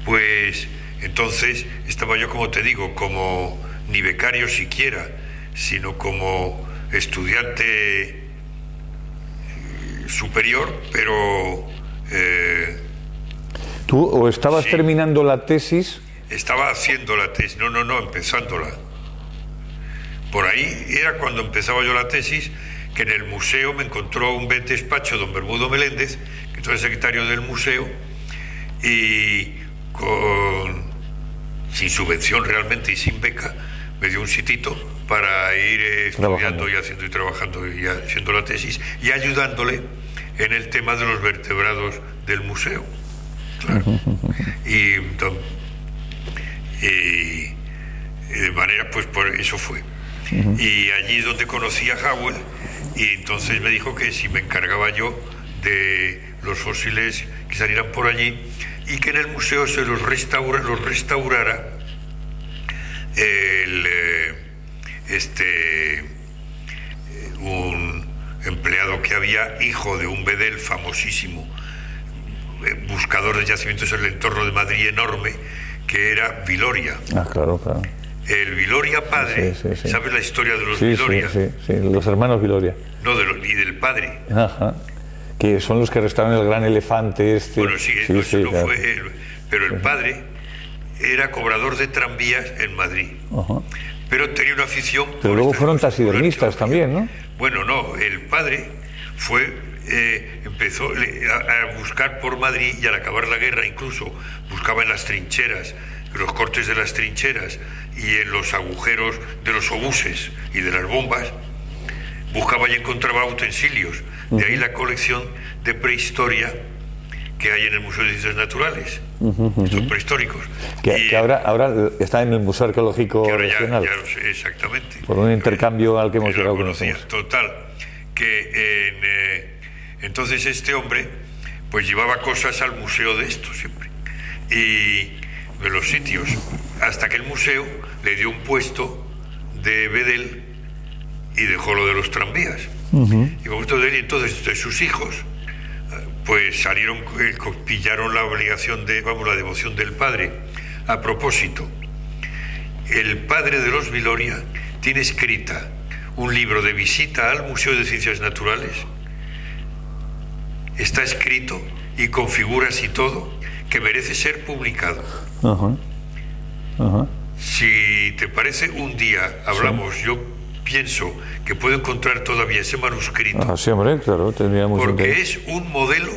pues entonces estaba yo, como te digo, como ni becario siquiera, sino como estudiante superior, pero... ¿Tú o estabas terminando la tesis? Estaba haciendo la tesis, no, empezándola. Por ahí era cuando empezaba yo la tesis, que en el museo me encontró un despacho, don Bermudo Meléndez, que es el secretario del museo, y sin subvención realmente y sin beca, me dio un sitito para ir estudiando y haciendo y trabajando y haciendo la tesis y ayudándole en el tema de los vertebrados del museo. Claro. Y de manera, pues por eso fue. Y allí es donde conocí a Howell, y entonces me dijo que si me encargaba yo de los fósiles que salieran por allí y que en el museo se los restaurara un empleado que había, hijo de un bedel famosísimo, buscador de yacimientos en el entorno de Madrid enorme, que era Viloria. Claro. El Viloria padre, ¿sabes la historia de los Viloria? Sí, los hermanos Viloria. No, y del padre. Ajá. Que son los que restauraron el gran elefante este. Bueno, sí, no claro. Fue él, pero el padre era cobrador de tranvías en Madrid. Ajá. Pero tenía una afición... Pero luego fueron taxidermistas también, ¿no? Bueno, no, el padre empezó a buscar por Madrid, y al acabar la guerra incluso buscaba en las trincheras, en los cortes de las trincheras y en los agujeros de los obuses y de las bombas, buscaba y encontraba utensilios. De ahí la colección de prehistoria que hay en el Museo de Ciencias Naturales, estos prehistóricos. Que ahora está en el Museo Arqueológico Regional. Ya lo sé, exactamente. Por un intercambio al que hemos llegado con nosotros. Total, que entonces este hombre pues llevaba cosas al museo de esto siempre, y de los sitios, hasta que el museo le dio un puesto de bedel y dejó lo de los tranvías. Y como esto de él, entonces de sus hijos pues salieron, pillaron la obligación la devoción del padre. A propósito, el padre de los Viloria tiene escrita un libro de visita al Museo de Ciencias Naturales. Está escrito y con figuras y todo, que merece ser publicado. Si te parece, un día hablamos. Yo pienso que puedo encontrar todavía ese manuscrito. Sí, hombre, claro, tendríamos. Porque es un modelo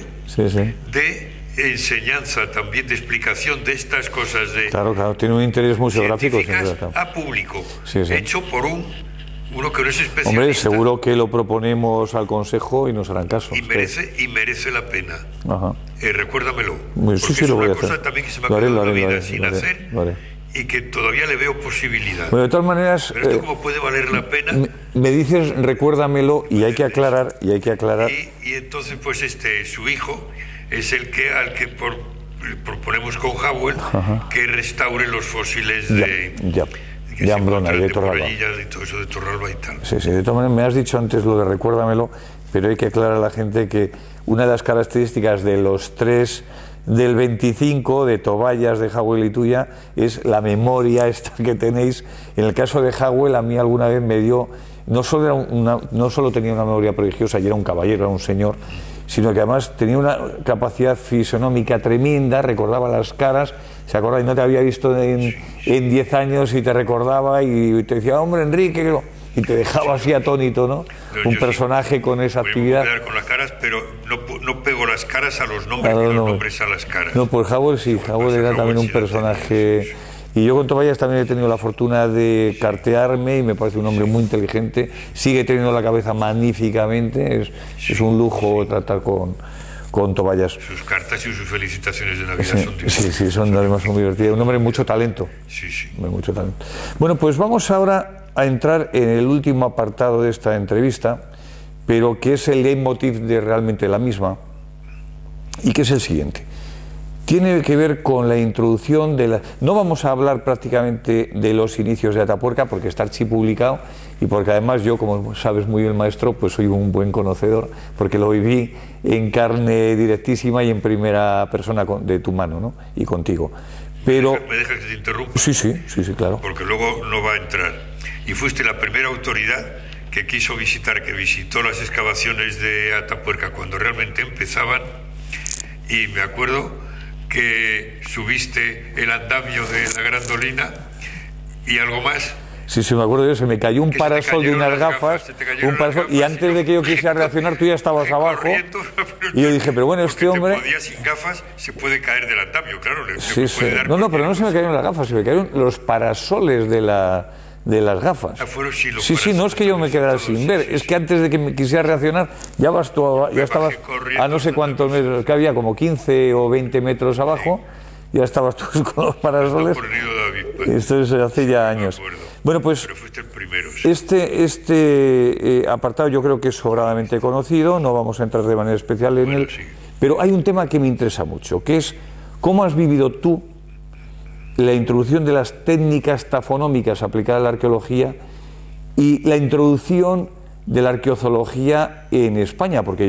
de enseñanza, también de explicación de estas cosas de... Claro, tiene un interés museográfico. A público, hecho por uno que no es especialista. Hombre, seguro que lo proponemos al Consejo y nos harán caso. Y merece la pena. Recuérdamelo. Sí, lo voy a hacer. Cosa también que se me ha quedado la vida sin hacer. Y que todavía le veo posibilidad. Bueno, de todas maneras... Pero esto como puede valer la pena... Me dices, recuérdamelo, y hay que aclarar... Y entonces, pues su hijo es el que al que proponemos con Howell que restaure los fósiles de Ambrona y de Torralba. Y todo eso de Torralba y tal. Sí, de todas maneras, me has dicho antes lo de recuérdamelo, pero hay que aclarar a la gente que una de las características de los tres... del 25 de Tobayas, de Howell y tuya, es la memoria esta que tenéis. En el caso de Howell, a mí alguna vez me dio, no solo tenía una memoria prodigiosa y era un caballero, era un señor, sino que además tenía una capacidad fisionómica tremenda, recordaba las caras, se acordaba y no te había visto en 10 años y te recordaba y te decía, hombre, Enrique, y te dejaba así atónito, ¿no? Un personaje con esa actividad. Voy a con las caras, pero no pego las caras a los nombres, ni los nombres a las caras. No, pues Howell sí, Howell era también un personaje. Y yo con Tobayas también he tenido la fortuna de cartearme y me parece un hombre muy inteligente, sigue teniendo la cabeza magníficamente, es un lujo tratar con Tobayas. Sus cartas y sus felicitaciones de Navidad son divertidas. Sí, son además muy divertidas. Un hombre de mucho talento. Sí. Mucho talento. Bueno, pues vamos ahora a entrar en el último apartado de esta entrevista, pero que es el leitmotiv de realmente la misma, y que es el siguiente. Tiene que ver con la introducción de la... No vamos a hablar prácticamente de los inicios de Atapuerca, porque está archipublicado, y porque además yo, como sabes muy bien, maestro, pues soy un buen conocedor, porque lo viví en carne directísima y en primera persona de tu mano, ¿no? Y contigo. Pero... ¿Me dejas que te interrumpa? Sí, claro. Porque luego no va a entrar. Y fuiste la primera autoridad que visitó las excavaciones de Atapuerca cuando realmente empezaban, y me acuerdo que subiste el andamio de la Grandolina y algo más. Sí, me acuerdo se me cayó un parasol de unas gafas, y antes de que yo quisiera reaccionar tú ya estabas abajo, y yo dije, pero bueno, este hombre... sin gafas se puede caer del andamio, claro. No, pero no se me cayeron las gafas, se me cayeron los parasoles de las gafas. Sí, no es que yo me quedara sin ver, es que antes de que me quisiera reaccionar ya estabas a no sé cuántos metros, que había como 15 o 20 metros abajo, ya estabas tú con los parasoles. Esto es hace ya años. Bueno, pues este apartado yo creo que es sobradamente conocido, no vamos a entrar de manera especial en él, pero hay un tema que me interesa mucho, que es cómo has vivido tú la introducción de las técnicas tafonómicas aplicadas a la arqueología y la introducción de la arqueozoología en España, porque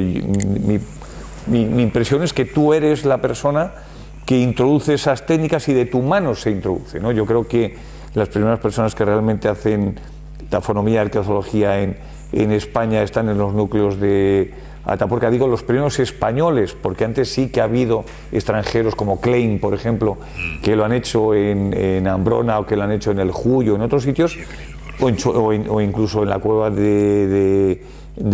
mi impresión es que tú eres la persona que introduce esas técnicas y de tu mano se introduce, ¿no? Yo creo que las primeras personas que realmente hacen tafonomía y arqueología en España están en los núcleos de Atapuerca. Digo los primeros españoles, porque antes sí que ha habido extranjeros como Klein, por ejemplo, que lo han hecho en Ambrona o que lo han hecho en el Julio, en otros sitios, o incluso en la cueva de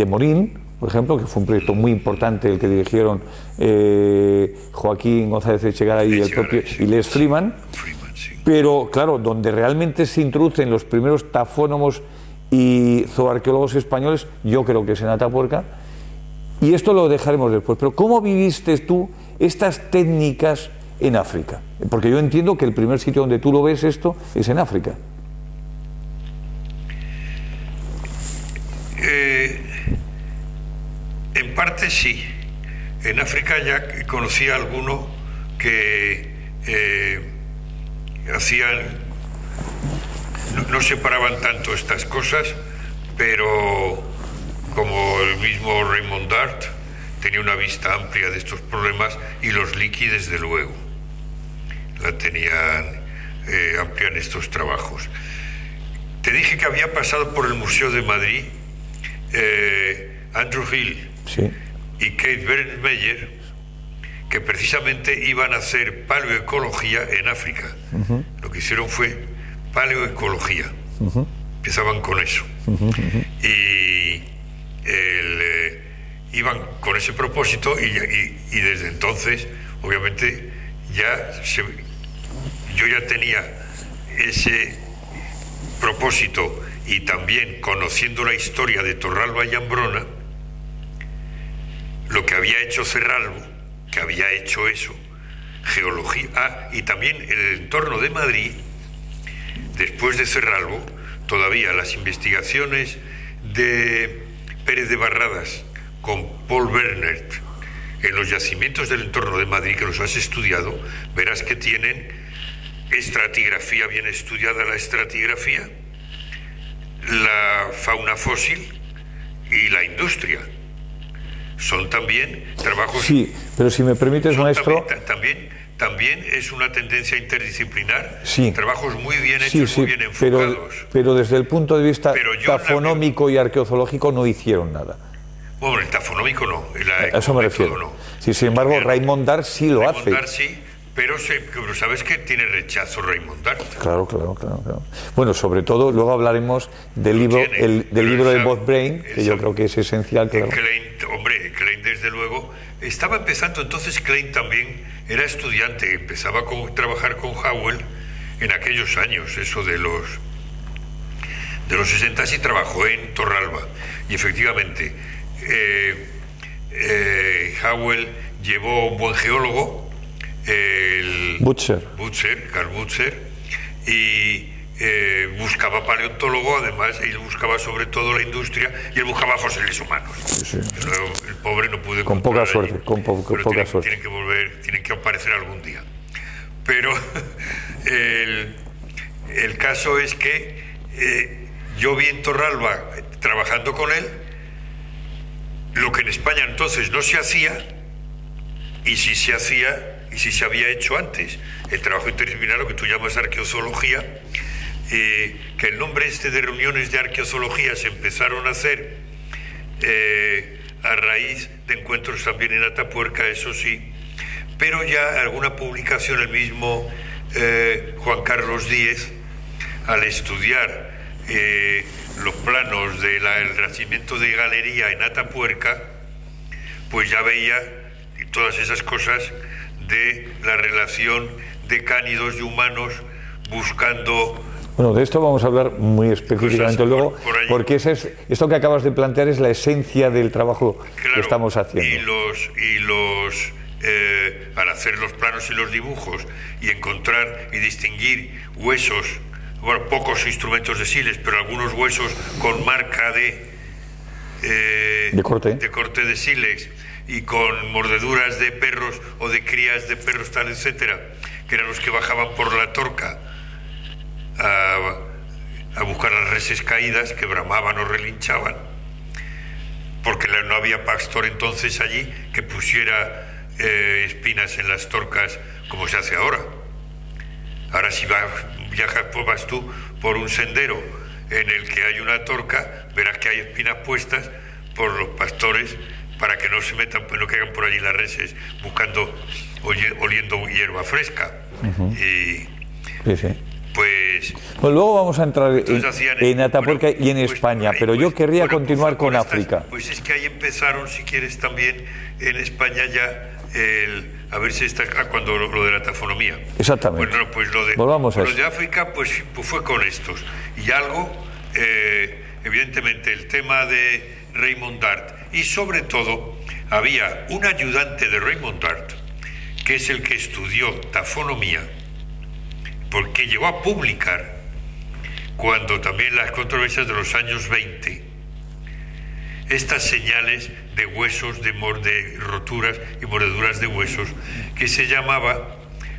Morín, por ejemplo, que fue un proyecto muy importante el que dirigieron Joaquín González Echegaray y el propio Les Freeman. Pero claro, donde realmente se introducen los primeros tafónomos y zooarqueólogos españoles, yo creo que es en Atapuerca, y esto lo dejaremos después. Pero ¿cómo viviste tú estas técnicas en África? Porque yo entiendo que el primer sitio donde tú lo ves esto es en África. En parte sí. En África ya conocí a alguno que no separaban tanto estas cosas, pero como el mismo Raymond Dart tenía una vista amplia de estos problemas, y los Leakey desde luego la tenían amplia en estos trabajos. Te dije que había pasado por el Museo de Madrid Andrew Hill, sí, y Kate Bernmeyer, que precisamente iban a hacer paleoecología en África. Lo que hicieron fue paleoecología. Empezaban con eso. Y iban con ese propósito, y desde entonces, obviamente, yo ya tenía ese propósito, y también conociendo la historia de Torralba y Ambrona, lo que había hecho Cerralbo, que había hecho eso, geología, y también el entorno de Madrid, después de Cerralbo, todavía las investigaciones de Pérez de Barradas con Paul Bernert en los yacimientos del entorno de Madrid, que los has estudiado, verás que tienen estratigrafía bien estudiada, la estratigrafía, la fauna fósil y la industria. Son también trabajos... Sí, pero si me permites, maestro... También es una tendencia interdisciplinar, sí, trabajos muy bien hechos, muy bien enfocados. Pero desde el punto de vista tafonómico y arqueológico no hicieron nada. Bueno, el tafonómico no. A eso me refiero. No. Sí, sin embargo, Raymond Dart sí lo hace. Raymond Dart sí, pero sabes que tiene rechazo Raymond Dart. Claro. Bueno, sobre todo, luego hablaremos del libro, del libro de Bob Brain, que yo creo que es esencial. Claro. Klein desde luego estaba empezando, entonces Klein también era estudiante, empezaba a trabajar con Howell en aquellos años, eso de los 60, y trabajó en Torralba. Y efectivamente, Howell llevó un buen geólogo, Carl Butcher, y buscaba paleontólogo, además, y buscaba sobre todo la industria, y él buscaba fósiles humanos. Sí. El pobre no pudo con poca suerte, con poca suerte. Tienen que aparecer algún día. Pero el caso es que yo vi en Torralba, trabajando con él, lo que en España entonces no se hacía, y si se hacía, y si se había hecho antes, el trabajo interdisciplinar, lo que tú llamas arqueozoología, que el nombre de reuniones de arqueozoología se empezaron a hacer a raíz de encuentros también en Atapuerca, eso sí, pero ya alguna publicación, el mismo Juan Carlos Díez, al estudiar los planos del nacimiento de Galería en Atapuerca, pues ya veía todas esas cosas de la relación de cánidos y humanos buscando... Bueno, de esto vamos a hablar muy específicamente luego, porque esto que acabas de plantear es la esencia del trabajo que estamos haciendo. Al hacer los planos y los dibujos y encontrar y distinguir huesos, bueno, pocos instrumentos de sílex, pero algunos huesos con marca de corte de sílex y con mordeduras de perros o de crías de perros, tal, etcétera, que eran los que bajaban por la Torca a buscar las reses caídas que bramaban o relinchaban, porque no había pastor entonces allí que pusiera espinas en las torcas como se hace ahora. Ahora si viajas, pues vas tú por un sendero en el que hay una torca, verás que hay espinas puestas por los pastores para que no se metan, pues no caigan por allí las reses buscando, oliendo hierba fresca. Y pues luego vamos a entrar en Atapuerca y en España, pero yo querría continuar con África. Pues es que ahí empezaron, si quieres, también en España ya a ver si está cuando lo de la tafonomía. Exactamente. Bueno, pues lo de África pues fue con estos. Y algo, evidentemente, el tema de Raymond Dart. Y sobre todo, había un ayudante de Raymond Dart, que es el que estudió tafonomía, porque llegó a publicar, cuando también las controversias de los años 20, estas señales de huesos, de roturas y mordeduras de huesos, que se llamaba,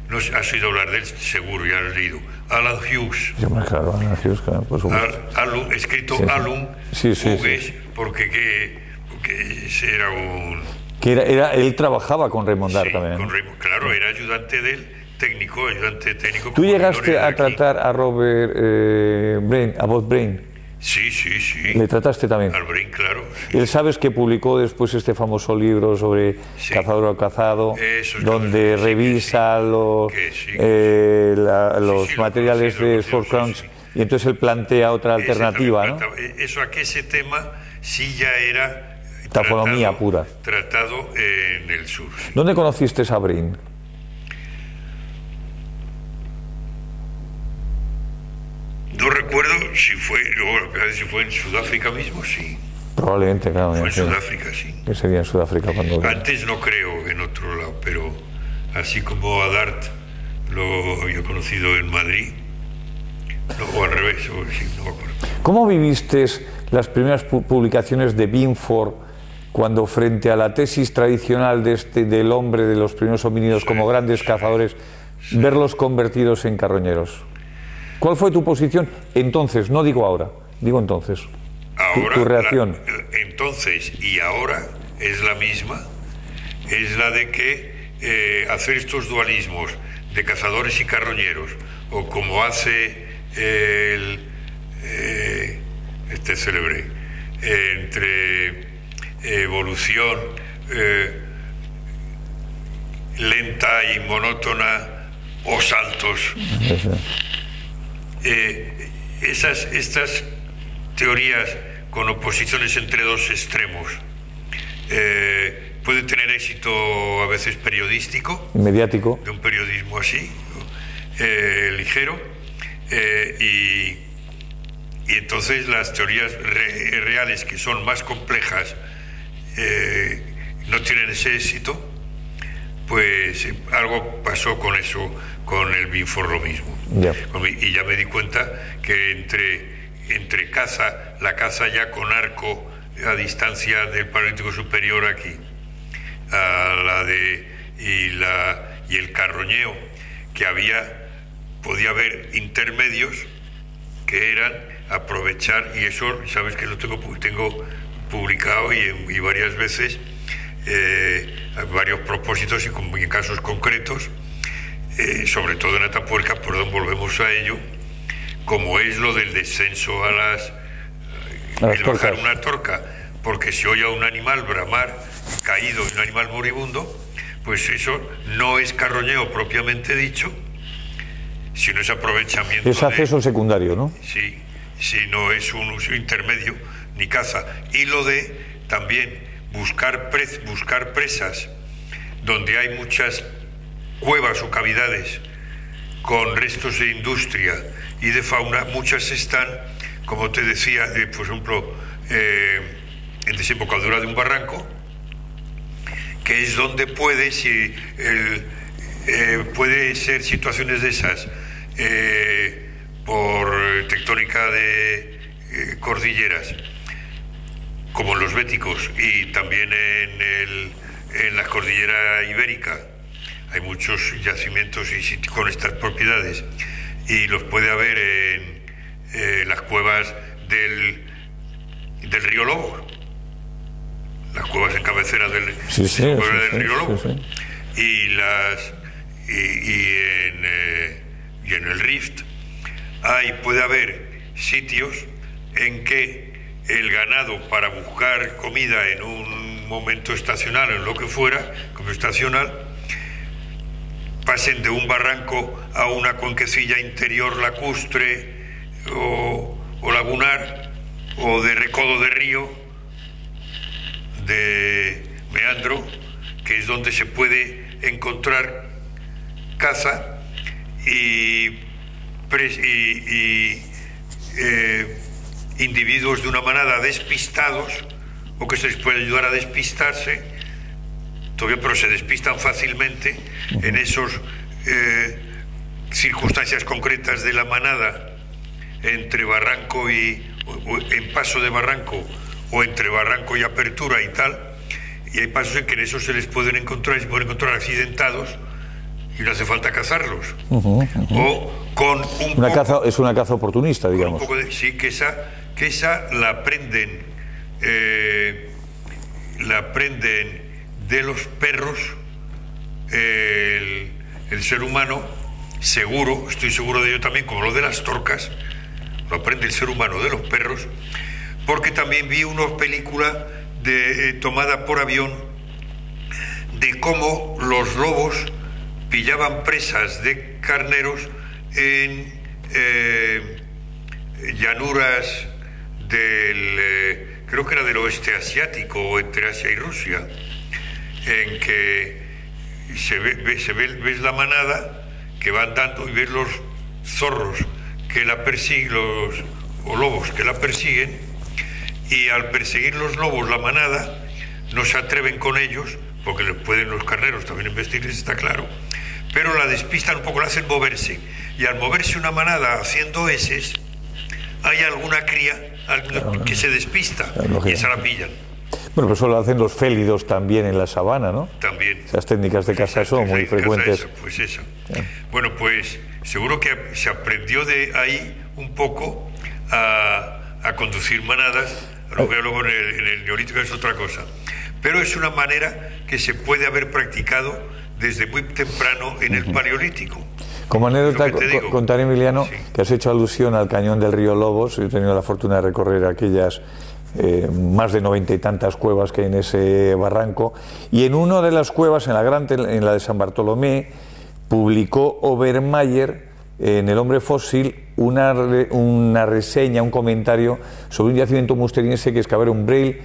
no sé, has oído hablar de él, seguro, ya lo has leído, Alan Hughes. Sí, claro, Alan Hughes, claro, por supuesto. Escrito Alan Hughes, porque era un... él trabajaba con Raymond Dart también. Claro, era ayudante de él, ayudante técnico. ¿Tú llegaste a tratar a Robert Brain, a Bob Brain? Sí. ¿Le trataste también? Al Brain, claro. Sí. Él, sabes que publicó después este famoso libro sobre cazador al cazado, donde revisa los materiales de Sword Crowns, y entonces él plantea otra alternativa, ¿no? Eso, a que ese tema sí ya era tafonomía pura. Tratado en el sur. Sí. ¿Dónde conociste a Brain? No recuerdo si fue en Sudáfrica mismo, sí. Probablemente, claro. Fue en Sudáfrica, sí. ¿Qué sería en Sudáfrica cuando...? Antes no creo en otro lado, pero así como a Dart lo había conocido en Madrid, o al revés, sí, no me acuerdo. ¿Cómo viviste las primeras publicaciones de Binford cuando, frente a la tesis tradicional del hombre de los primeros homínidos como grandes cazadores, verlos convertidos en carroñeros? ¿Cuál fue tu posición entonces? No digo ahora, digo entonces. Ahora, tu reacción. Entonces y ahora es la misma, es la de que hacer estos dualismos de cazadores y carroñeros, o como hace este célebre, entre evolución lenta y monótona o saltos. Estas teorías con oposiciones entre dos extremos pueden tener éxito a veces periodístico, mediático, de un periodismo así, ligero, y entonces las teorías reales, que son más complejas, no tienen ese éxito. Pues algo pasó con eso, con el Binford lo mismo. Y ya me di cuenta que entre la caza ya con arco a distancia del Paleolítico Superior aquí, y el carroñeo, que podía haber intermedios que eran aprovechar, y eso sabes que lo tengo publicado y varias veces, varios propósitos y en casos concretos, sobre todo en Atapuerca, perdón, volvemos a ello, como es lo del descenso el bajar una torca, porque si oye a un animal bramar caído y un animal moribundo, pues eso no es carroñeo propiamente dicho, sino es aprovechamiento. Es acceso secundario, ¿no? Sí, no es un uso intermedio ni caza. Y lo de también buscar presas donde hay muchas cuevas o cavidades con restos de industria y de fauna, muchas están, como te decía, por ejemplo, en desembocadura de un barranco, que es donde puede ser situaciones de esas, por tectónica de cordilleras, como en los Béticos y también en la cordillera ibérica. Hay muchos yacimientos con estas propiedades, y los puede haber en las cuevas del río Lobo, las cuevas en cabecera del río Lobo, y en el Rift, puede haber sitios en que el ganado, para buscar comida en un momento estacional, en lo que fuera, como estacional, pasen de un barranco a una cuenquecilla interior lacustre o lagunar, o de recodo de río, de meandro, que es donde se puede encontrar caza y individuos de una manada despistados, o que se les puede ayudar a despistarse todavía, pero se despistan fácilmente en esas circunstancias concretas de la manada, entre barranco o en paso de barranco, o entre barranco y apertura y tal, y hay pasos en que en eso se les pueden encontrar accidentados y no hace falta cazarlos. O con es una caza oportunista, digamos. Sí, que esa la aprenden de los perros el ser humano, estoy seguro de ello también, como lo de las torcas, lo aprende el ser humano de los perros, porque también vi una película tomada por avión de cómo los lobos pillaban presas de carneros en llanuras creo que era del oeste asiático, o entre Asia y Rusia, en que ves la manada que va andando y ves los zorros que la persiguen, o lobos que la persiguen, y al perseguir los lobos la manada no se atreven con ellos, porque les pueden los carneros también embestirles, está claro, pero la despistan un poco, la hacen moverse, y al moverse una manada haciendo heces, hay alguna cría que se despista, y esa la pillan. Bueno, pues eso lo hacen los félidos también en la sabana, ¿no? También. Esas técnicas de caza son muy frecuentes. Pues eso. Bueno, pues seguro que se aprendió de ahí un poco a conducir manadas, luego en el Neolítico es otra cosa. Pero es una manera que se puede haber practicado desde muy temprano en el Paleolítico. Como anécdota, contaré, Emiliano, que has hecho alusión al cañón del río Lobos. Yo he tenido la fortuna de recorrer aquellas más de 90 y tantas cuevas que hay en ese barranco, y en una de las cuevas, en la de San Bartolomé, publicó Obermayer en El Hombre Fósil una reseña, un comentario sobre un yacimiento musteriense que es Cabernet Braille,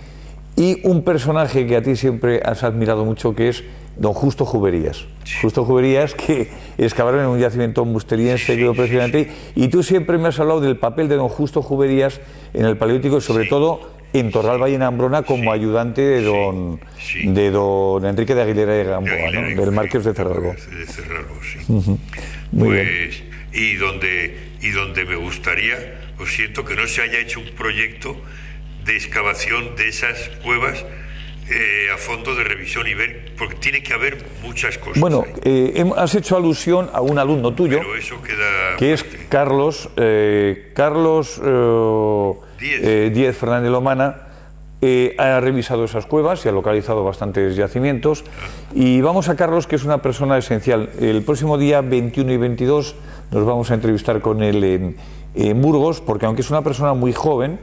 y un personaje que a ti siempre has admirado mucho, que es don Justo Juberías. Justo Juberías, que excavaron en un yacimiento musteriense, precisamente, y tú siempre me has hablado del papel de don Justo Juberías en el Paleolítico, y sobre todo en Torralba y en Ambrona, como ayudante de don Enrique de Aguilera y Gamboa, ¿no? Del Marqués de Cerralbo. De Cerralbo, sí. Muy bien. Y donde me gustaría, lo siento, que no se haya hecho un proyecto de excavación de esas cuevas a fondo, de revisión y ver, porque tiene que haber muchas cosas. Bueno, has hecho alusión a un alumno tuyo, pero eso queda que es Carlos Díez Fernández Lomana. Ha revisado esas cuevas y ha localizado bastantes yacimientos. Y vamos a Carlos, que es una persona esencial. El próximo día 21 y 22 nos vamos a entrevistar con él en Burgos, porque aunque es una persona muy joven,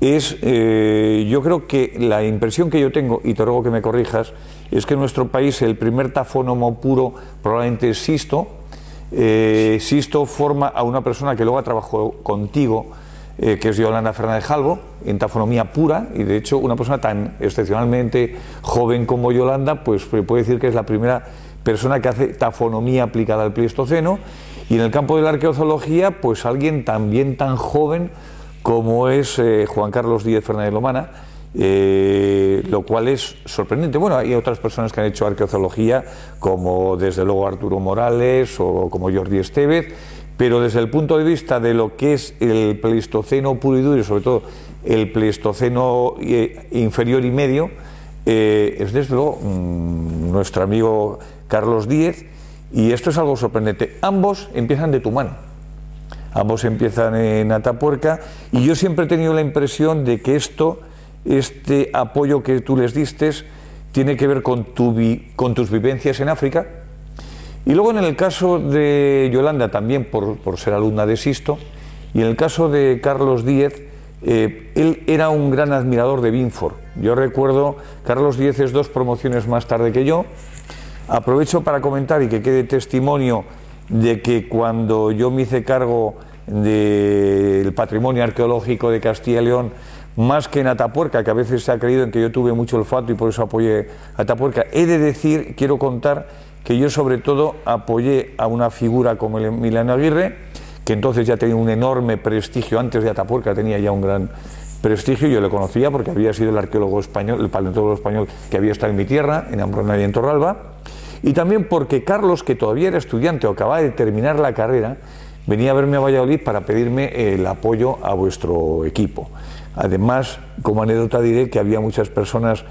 yo creo que la impresión que yo tengo, y te ruego que me corrijas, es que en nuestro país el primer tafónomo puro probablemente es Sisto. Sisto forma a una persona que luego trabajó contigo, que es Yolanda Fernández Jalbo, en tafonomía pura, y de hecho una persona tan excepcionalmente joven como Yolanda, pues puede decir que es la primera persona que hace tafonomía aplicada al Pleistoceno, y en el campo de la arqueozoología, pues alguien también tan joven como es Juan Carlos Díez Fernández Lomana, lo cual es sorprendente. Bueno, hay otras personas que han hecho arqueozoología, como desde luego Arturo Morales o como Jordi Estevez, pero desde el punto de vista de lo que es el Pleistoceno puro y duro, y sobre todo el Pleistoceno inferior y medio, es desde luego nuestro amigo Carlos Díez, y esto es algo sorprendente. Ambos empiezan de tu mano, ambos empiezan en Atapuerca, y yo siempre he tenido la impresión de que este apoyo que tú les diste tiene que ver con tus vivencias en África, Y luego en el caso de Yolanda, también por ser alumna de Sisto, y en el caso de Carlos Díez, él era un gran admirador de Binford. Yo recuerdo, Carlos Díez es 2 promociones más tarde que yo. Aprovecho para comentar y que quede testimonio de que cuando yo me hice cargo del patrimonio arqueológico de Castilla y León, más que en Atapuerca, que a veces se ha creído en que yo tuve mucho olfato y por eso apoyé a Atapuerca, he de decir, quiero contar, que yo sobre todo apoyé a una figura como el Emiliano Aguirre, que entonces ya tenía un enorme prestigio, antes de Atapuerca tenía ya un gran prestigio, yo le conocía porque había sido el arqueólogo español, el paleontólogo español que había estado en mi tierra, en Ambrona y en Torralba, y también porque Carlos, que todavía era estudiante o acababa de terminar la carrera, venía a verme a Valladolid para pedirme el apoyo a vuestro equipo. Además, como anécdota diré que había muchas personas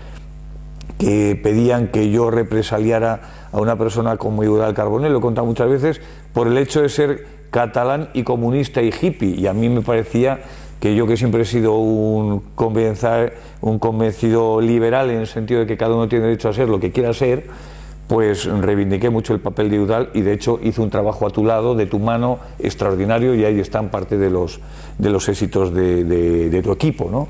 que pedían que yo represaliara a una persona como Eudald Carbonell, lo he contado muchas veces, por el hecho de ser catalán y comunista y hippie, y a mí me parecía que yo, que siempre he sido un convencido liberal en el sentido de que cada uno tiene derecho a ser lo que quiera ser, pues reivindiqué mucho el papel de Eudald y de hecho hice un trabajo a tu lado, de tu mano, extraordinario, y ahí están parte de los éxitos de tu equipo, ¿no?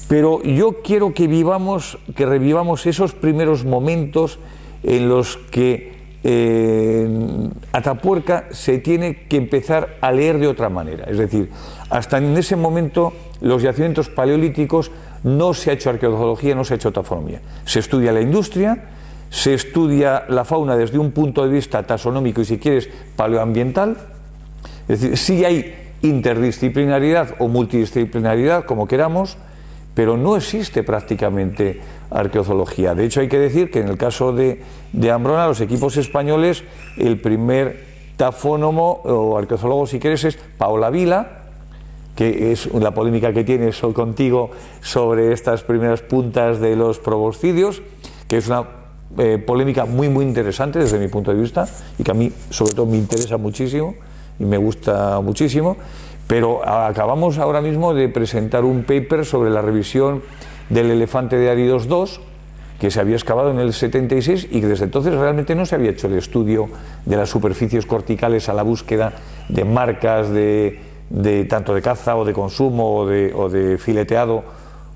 Pero yo quiero que revivamos esos primeros momentos en los que Atapuerca se tiene que empezar a leer de otra manera. Es decir, hasta en ese momento los yacimientos paleolíticos no se ha hecho arqueología, no se ha hecho tafonomía. Se estudia la industria, se estudia la fauna desde un punto de vista taxonómico y, si quieres, paleoambiental. Es decir, sí hay interdisciplinaridad o multidisciplinaridad, como queramos, pero no existe prácticamente arqueozoología. De hecho, hay que decir que en el caso de Ambrona, los equipos españoles, el primer tafónomo o arqueozoólogo, si quieres, es Paola Vila, que es la polémica que tienes contigo sobre estas primeras puntas de los proboscidios, que es una polémica muy interesante desde mi punto de vista y que a mí sobre todo me interesa muchísimo y me gusta muchísimo. Pero acabamos ahora mismo de presentar un paper sobre la revisión del elefante de Áridos II, que se había excavado en el 76 y que desde entonces realmente no se había hecho el estudio de las superficies corticales a la búsqueda de marcas de tanto de caza o de consumo o de fileteado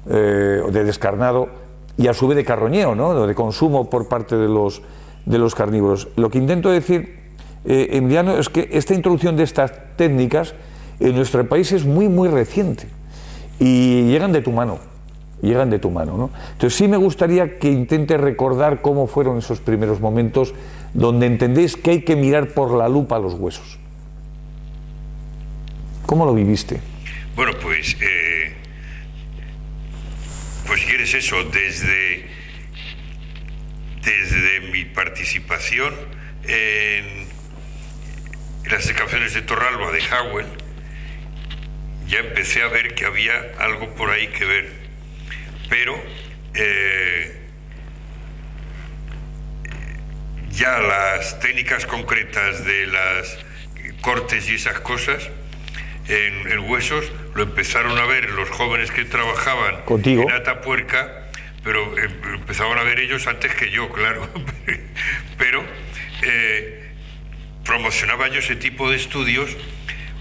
o de descarnado, y a su vez de carroñeo, ¿no?, de consumo por parte de los carnívoros. Lo que intento decir, Emiliano, es que esta introducción de estas técnicas en nuestro país es muy reciente y llegan de tu mano, ¿no? Entonces sí me gustaría que intentes recordar cómo fueron esos primeros momentos donde entendéis que hay que mirar por la lupa los huesos. ¿Cómo lo viviste? Bueno, pues si quieres eso, desde mi participación en las excavaciones de Torralba de Howell, ya empecé a ver que había algo por ahí que ver, pero ya las técnicas concretas de las cortes y esas cosas en huesos lo empezaron a ver los jóvenes que trabajaban contigo en Atapuerca, pero empezaban a ver ellos antes que yo, claro. Pero promocionaba yo ese tipo de estudios,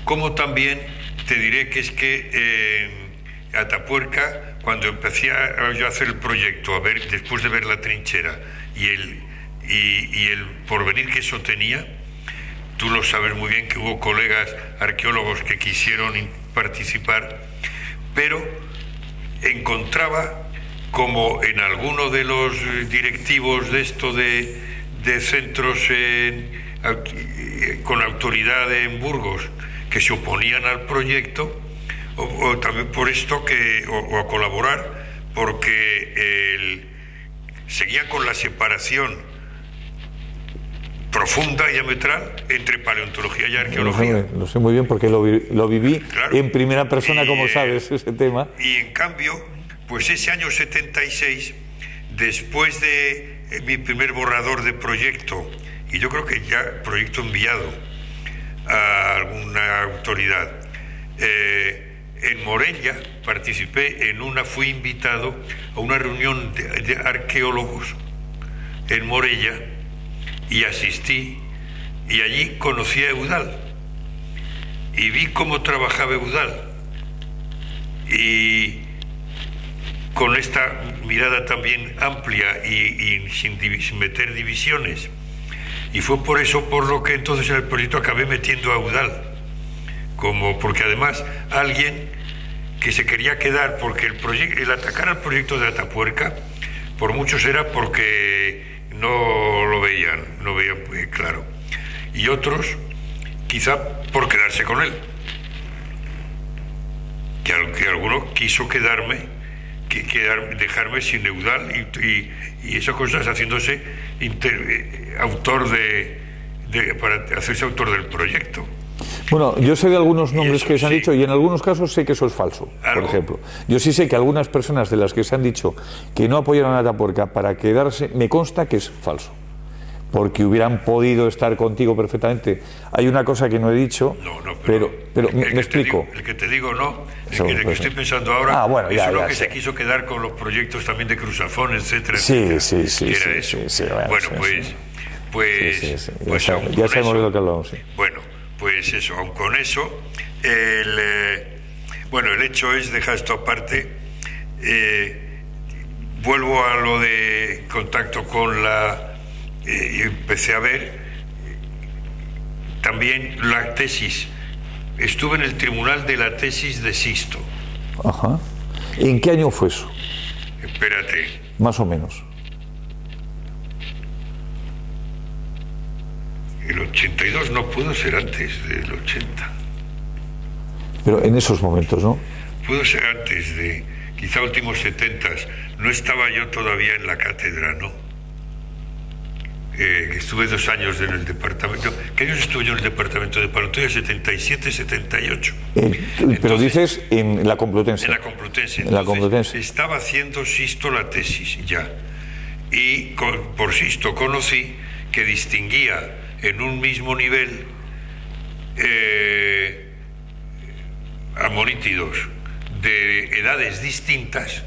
como también te diré que es que en Atapuerca, cuando empecé yo a hacer el proyecto, después de ver la trinchera y el porvenir que eso tenía, tú lo sabes muy bien que hubo colegas arqueólogos que quisieron participar, pero encontraba como en alguno de los directivos de esto de centros con autoridad en Burgos que se oponían al proyecto, o también por esto o a colaborar, porque seguían con la separación profunda y diametral entre paleontología y arqueología. Lo sé muy bien porque lo viví, claro, en primera persona, como sabes, ese tema. Y en cambio, pues ese año 76, después de mi primer borrador de proyecto, y yo creo que ya proyecto enviado a alguna autoridad, en Morella fui invitado a una reunión de arqueólogos en Morella y asistí Y allí conocí a Eudal y vi cómo trabajaba Eudal, y con esta mirada también amplia y sin meter divisiones. Y fue por eso por lo que entonces en el proyecto acabé metiendo a Eudal, porque además alguien que se quería quedar, porque el atacar al proyecto de Atapuerca por muchos era porque no lo veían muy claro, y otros quizá por quedarse con él, que alguno quiso dejarme sin Eudal y esas cosas, haciéndose autor para hacerse autor del proyecto. Bueno, yo sé de algunos nombres que se han dicho, y en algunos casos sé que eso es falso. Por ejemplo, yo sí sé que algunas personas de las que se han dicho que no apoyaron a Atapuerca para quedarse, me consta que es falso, porque hubieran podido estar contigo perfectamente. Hay una cosa que no he dicho, pero me explico. El que te digo no, el que estoy pensando ahora, bueno, es uno que se quiso quedar con los proyectos también de Cruzafón, etcétera. Sí. Era eso. Bueno, pues ya sabemos de lo que hablamos. Sí. Bueno, pues eso, aun con eso, el hecho es, deja esto aparte, vuelvo a lo de contacto con y empecé a ver también la tesis. Estuve en el tribunal de la tesis de Sisto. Ajá. ¿En qué año fue eso? Espérate. Más o menos. El 82 no pudo ser antes del 80. Pero en esos momentos, ¿no? Pudo ser antes de, quizá últimos 70. No estaba yo todavía en la cátedra, ¿no? Estuve 2 años en el departamento. ¿Qué años estuve yo en el departamento de Paleontología? 77, 78. Pero entonces, dices en la Complutense. En la Complutense. En la Complutense. Estaba haciendo Sisto la tesis ya. Y por Sisto conocí que distinguía en un mismo nivel amonítidos de edades distintas,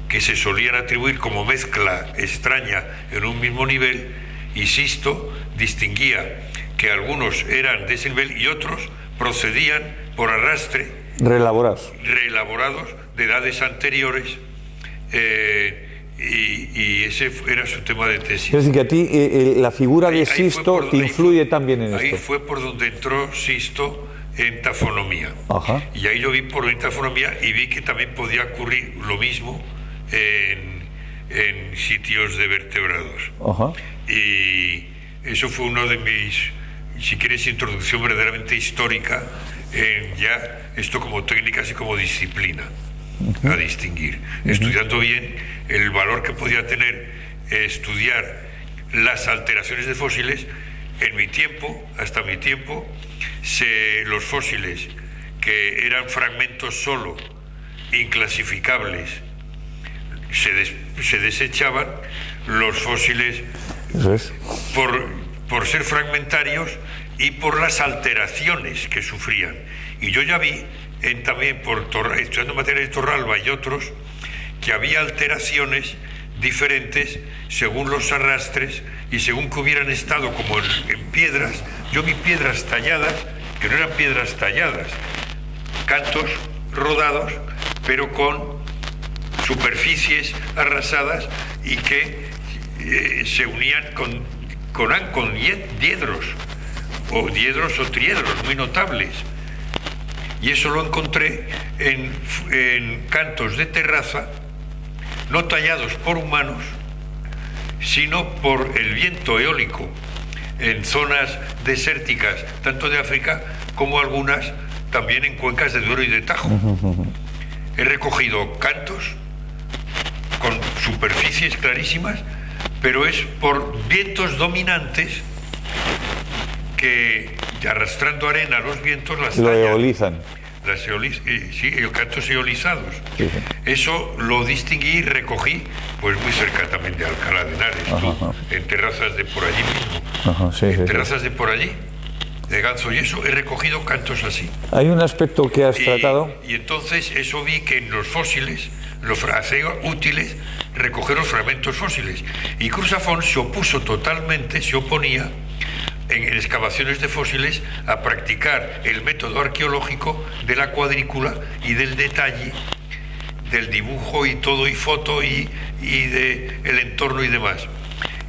que se solían atribuir como mezcla extraña en un mismo nivel, y Sisto distinguía que algunos eran de ese nivel y otros procedían por arrastre, reelaborados de edades anteriores, y ese era su tema de tesis. Es decir, que a ti la figura de Sisto te influye también en esto. Ahí fue por donde entró Sisto en tafonomía. Ajá. Y ahí yo vi por tafonomía y vi que también podía ocurrir lo mismo en sitios de vertebrados. Ajá. Y eso fue uno de mis, si quieres, introducción verdaderamente histórica en ya esto como técnicas y como disciplina a distinguir, estudiando bien el valor que podía tener estudiar las alteraciones de fósiles. En mi tiempo, hasta mi tiempo, los fósiles que eran fragmentos solo, inclasificables, se desechaban. Los fósiles, eso es, por ser fragmentarios y por las alteraciones que sufrían. Y yo ya vi también estudiando materia de Torralba y otros, que había alteraciones diferentes según los arrastres y según que hubieran estado como en piedras. Yo vi piedras talladas que no eran piedras talladas, cantos rodados, pero con superficies arrasadas y que se unían con diedros o triedros muy notables. Y eso lo encontré en cantos de terraza, no tallados por humanos, sino por el viento eólico, en zonas desérticas, tanto de África como algunas también en cuencas de Duero y de Tajo. He recogido cantos con superficies clarísimas, pero es por vientos dominantes que, arrastrando arena, los vientos las lo eolizan. Sí, cantos eolizados. Sí. Eso lo distinguí y recogí, pues muy cerca también de Alcalá de Henares, en terrazas de por allí mismo. Terrazas de por allí, de Ganzo y eso, he recogido cantos así. Hay un aspecto que has tratado. Y entonces eso vi que en los fósiles, hacía útiles recoger los fragmentos fósiles. Y Cruzafón se oponía en excavaciones de fósiles a practicar el método arqueológico de la cuadrícula y del detalle, del dibujo y todo, y foto y de el entorno y demás.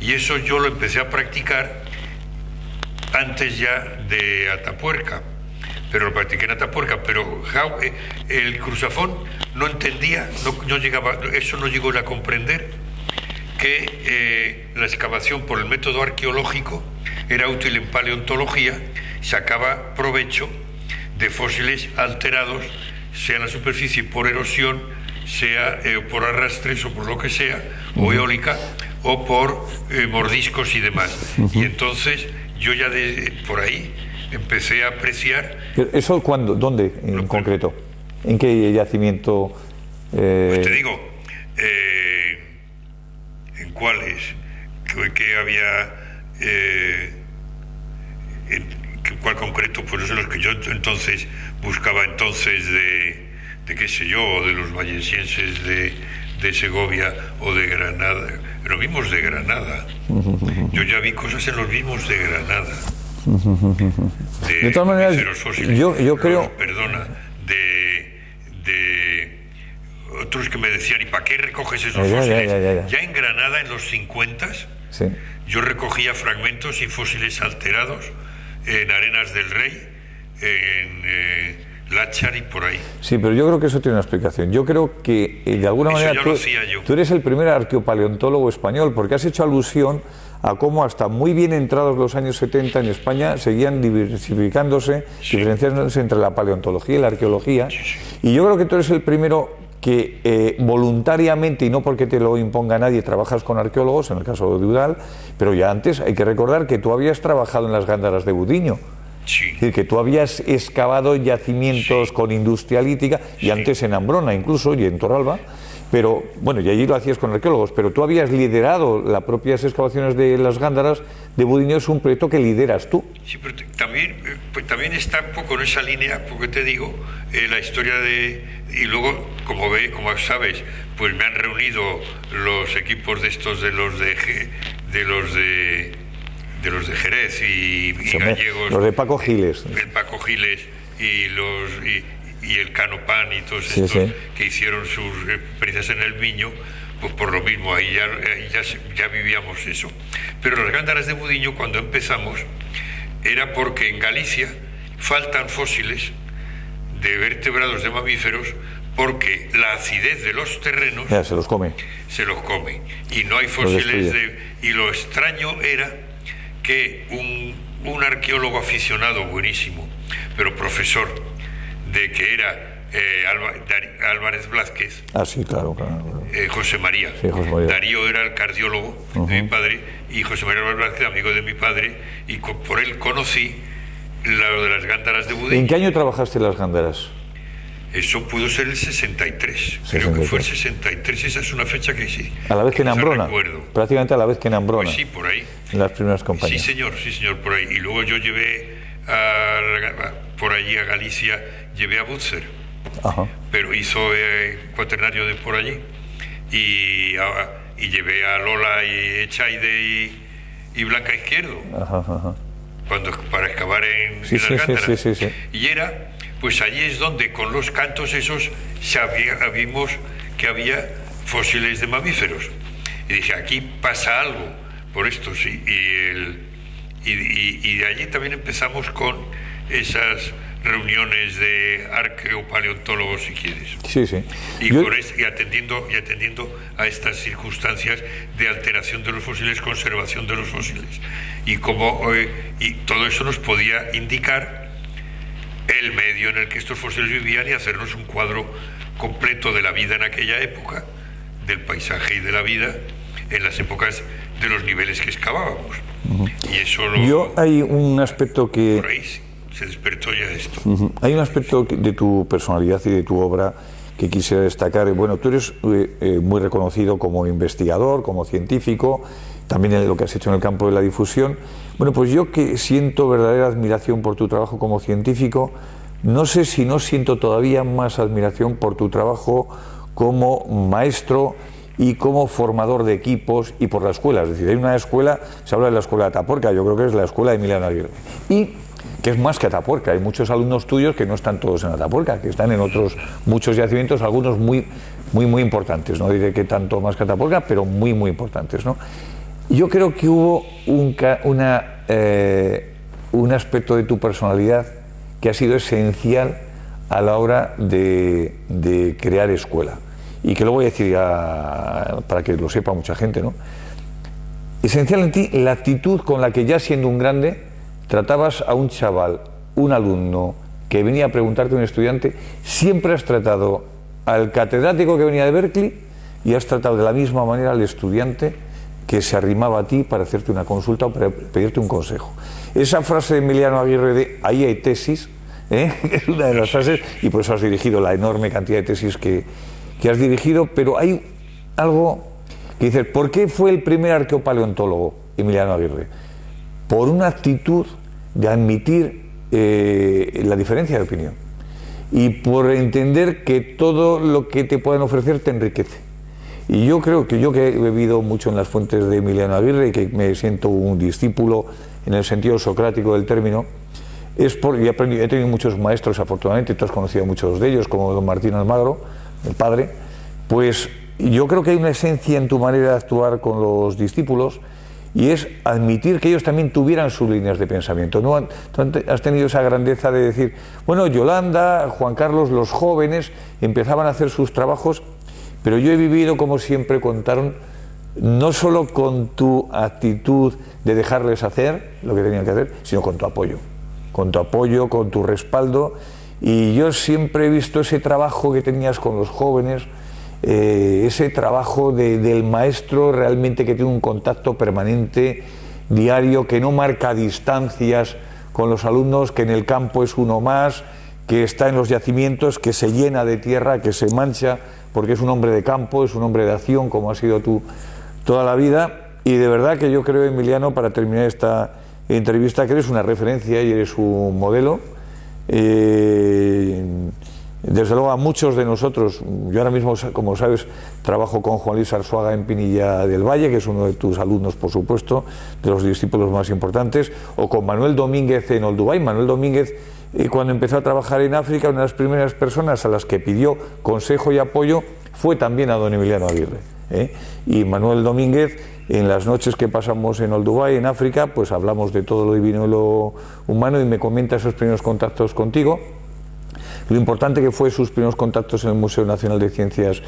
Y eso yo lo empecé a practicar antes ya de Atapuerca, pero lo practiqué en Atapuerca, pero el Cruzafón no entendía, no llegaba, eso no llegó a comprender que la excavación por el método arqueológico era útil en paleontología, sacaba provecho de fósiles alterados, sea en la superficie por erosión, sea por arrastres o por lo que sea, o eólica, o por mordiscos y demás. Y entonces yo ya por ahí empecé a apreciar... ¿Eso cuándo? ¿Dónde en concreto? ¿En qué yacimiento? Pues te digo, ¿en cuáles? ¿Qué había? ¿Cuál concreto? Pues son los que yo entonces buscaba de qué sé yo, o de los vallensienses de Segovia o de Granada, los mismos de Granada. Yo ya vi cosas en los mismos de Granada. De todas maneras, yo creo... Perdona, de otros que me decían, ¿y para qué recoges esos fósiles? Ya en Granada, en los 50, sí, yo recogía fragmentos y fósiles alterados en Arenas del Rey, en Láchar y por ahí. Sí, pero yo creo que eso tiene una explicación. Yo creo que de alguna manera tú eres el primer arqueopaleontólogo español, porque has hecho alusión a cómo hasta muy bien entrados los años 70 en España seguían diversificándose, diferenciándose entre la paleontología y la arqueología. Y yo creo que tú eres el primero que voluntariamente, y no porque te lo imponga nadie, trabajas con arqueólogos, en el caso de Eudald, pero ya antes hay que recordar que tú habías trabajado en las Gándaras de Budiño. Sí. Es decir, que tú habías excavado yacimientos con industria lítica, y antes en Ambrona incluso, y en Torralba, pero bueno, y allí lo hacías con arqueólogos, pero tú habías liderado las propias excavaciones de las Gándaras de Budiño. Es un proyecto que lideras tú. Sí, pero también está un poco en esa línea, porque te digo, la historia y luego, como sabes, pues me han reunido los equipos de estos de los de Jerez y gallegos, los de Paco Giles, el Paco Giles y el Cano Pan y todos estos que hicieron sus experiencias en el Miño, pues por lo mismo ahí ya vivíamos eso. Pero las Gándaras de Budiño, cuando empezamos, era porque en Galicia faltan fósiles de vertebrados de mamíferos, porque la acidez de los terrenos se los come y no hay fósiles y lo extraño era que un arqueólogo aficionado buenísimo, pero profesor, de que era Álvarez Blázquez, sí, claro. José María. Sí, José María. Darío era el cardiólogo de mi padre, y José María Álvarez Blázquez, amigo de mi padre, y por él conocí lo de las Gándaras de Budiño. ¿En qué año trabajaste en las Gándaras? Eso pudo ser el 63, creo que fue el 63, esa es una fecha que sí. A la vez que en Ambrona, prácticamente a la vez que en Ambrona. Pues sí, por ahí. En las primeras compañías. Sí, señor, por ahí. Y luego yo llevé por allí a Galicia, llevé a Butzer, pero hizo cuaternario de por allí, y llevé a Lola y Echaide y Blanca Izquierdo, para excavar en las Gándaras. Sí. Y era... Pues allí es donde con los cantos esos vimos que había fósiles de mamíferos. Y dije, aquí pasa algo por esto, sí. Y de allí también empezamos con esas reuniones de arqueopaleontólogos, si quieres. Sí. Y atendiendo a estas circunstancias de alteración de los fósiles, conservación de los fósiles. Y todo eso nos podía indicar el medio en el que estos fósiles vivían y hacernos un cuadro completo de la vida en aquella época, del paisaje y de la vida en las épocas de los niveles que excavábamos. Y eso hay un aspecto que... Por ahí se despertó ya esto. Hay un aspecto de tu personalidad y de tu obra que quisiera destacar. Bueno, tú eres muy reconocido como investigador, como científico, también en lo que has hecho en el campo de la difusión. Bueno, pues yo que siento verdadera admiración por tu trabajo como científico, no sé si no siento todavía más admiración por tu trabajo como maestro y como formador de equipos y por la escuela. Es decir, hay una escuela, se habla de la escuela de Atapuerca, yo creo que es la escuela de Emiliano Aguirre. Y que es más que Atapuerca, hay muchos alumnos tuyos que no están todos en Atapuerca, que están en otros muchos yacimientos, algunos muy importantes, no diré que tanto más que Atapuerca, pero muy importantes, ¿no? Yo creo que hubo un aspecto de tu personalidad que ha sido esencial a la hora de crear escuela, y que lo voy a decir ya para que lo sepa mucha gente, ¿no? Esencial en ti la actitud con la que, ya siendo un grande, tratabas a un chaval, un alumno que venía a preguntarte, un estudiante. Siempre has tratado al catedrático que venía de Berkeley y has tratado de la misma manera al estudiante que se arrimaba a ti para hacerte una consulta o para pedirte un consejo. Esa frase de Emiliano Aguirre de "ahí hay tesis", es una de las frases, y por eso has dirigido la enorme cantidad de tesis que has dirigido. Pero hay algo que dices: ¿por qué fue el primer arqueopaleontólogo Emiliano Aguirre? Por una actitud de admitir la diferencia de opinión y por entender que todo lo que te puedan ofrecer te enriquece. Y yo creo que yo, que he bebido mucho en las fuentes de Emiliano Aguirre y que me siento un discípulo en el sentido socrático del término, es porque he tenido muchos maestros, afortunadamente, tú has conocido a muchos de ellos, como don Martín Almagro, el padre. Pues yo creo que hay una esencia en tu manera de actuar con los discípulos, y es admitir que ellos también tuvieran sus líneas de pensamiento. ¿No? Has tenido esa grandeza de decir, bueno, Yolanda, Juan Carlos, los jóvenes empezaban a hacer sus trabajos, pero yo he vivido, como siempre contaron, no solo con tu actitud de dejarles hacer lo que tenían que hacer, sino con tu apoyo, con tu respaldo. Y yo siempre he visto ese trabajo que tenías con los jóvenes, ese trabajo del maestro realmente que tiene un contacto permanente, diario, que no marca distancias con los alumnos, que en el campo es uno más, que está en los yacimientos, que se llena de tierra, que se mancha, porque es un hombre de campo, es un hombre de acción, como has sido tú toda la vida. Y de verdad que yo creo, Emiliano, para terminar esta entrevista, que eres una referencia y eres un modelo. Desde luego a muchos de nosotros, yo ahora mismo, como sabes, trabajo con Juan Luis Arzuaga en Pinilla del Valle, que es uno de tus alumnos, por supuesto, de los discípulos más importantes, o con Manuel Domínguez en Olduvai. Manuel Domínguez, cuando empezó a trabajar en África, una de las primeras personas a las que pidió consejo y apoyo fue también a don Emiliano Aguirre, Y Manuel Domínguez, en las noches que pasamos en Olduvai, en África, pues hablamos de todo lo divino y lo humano, y me comenta esos primeros contactos contigo, lo importante que fue sus primeros contactos en el Museo Nacional de Ciencias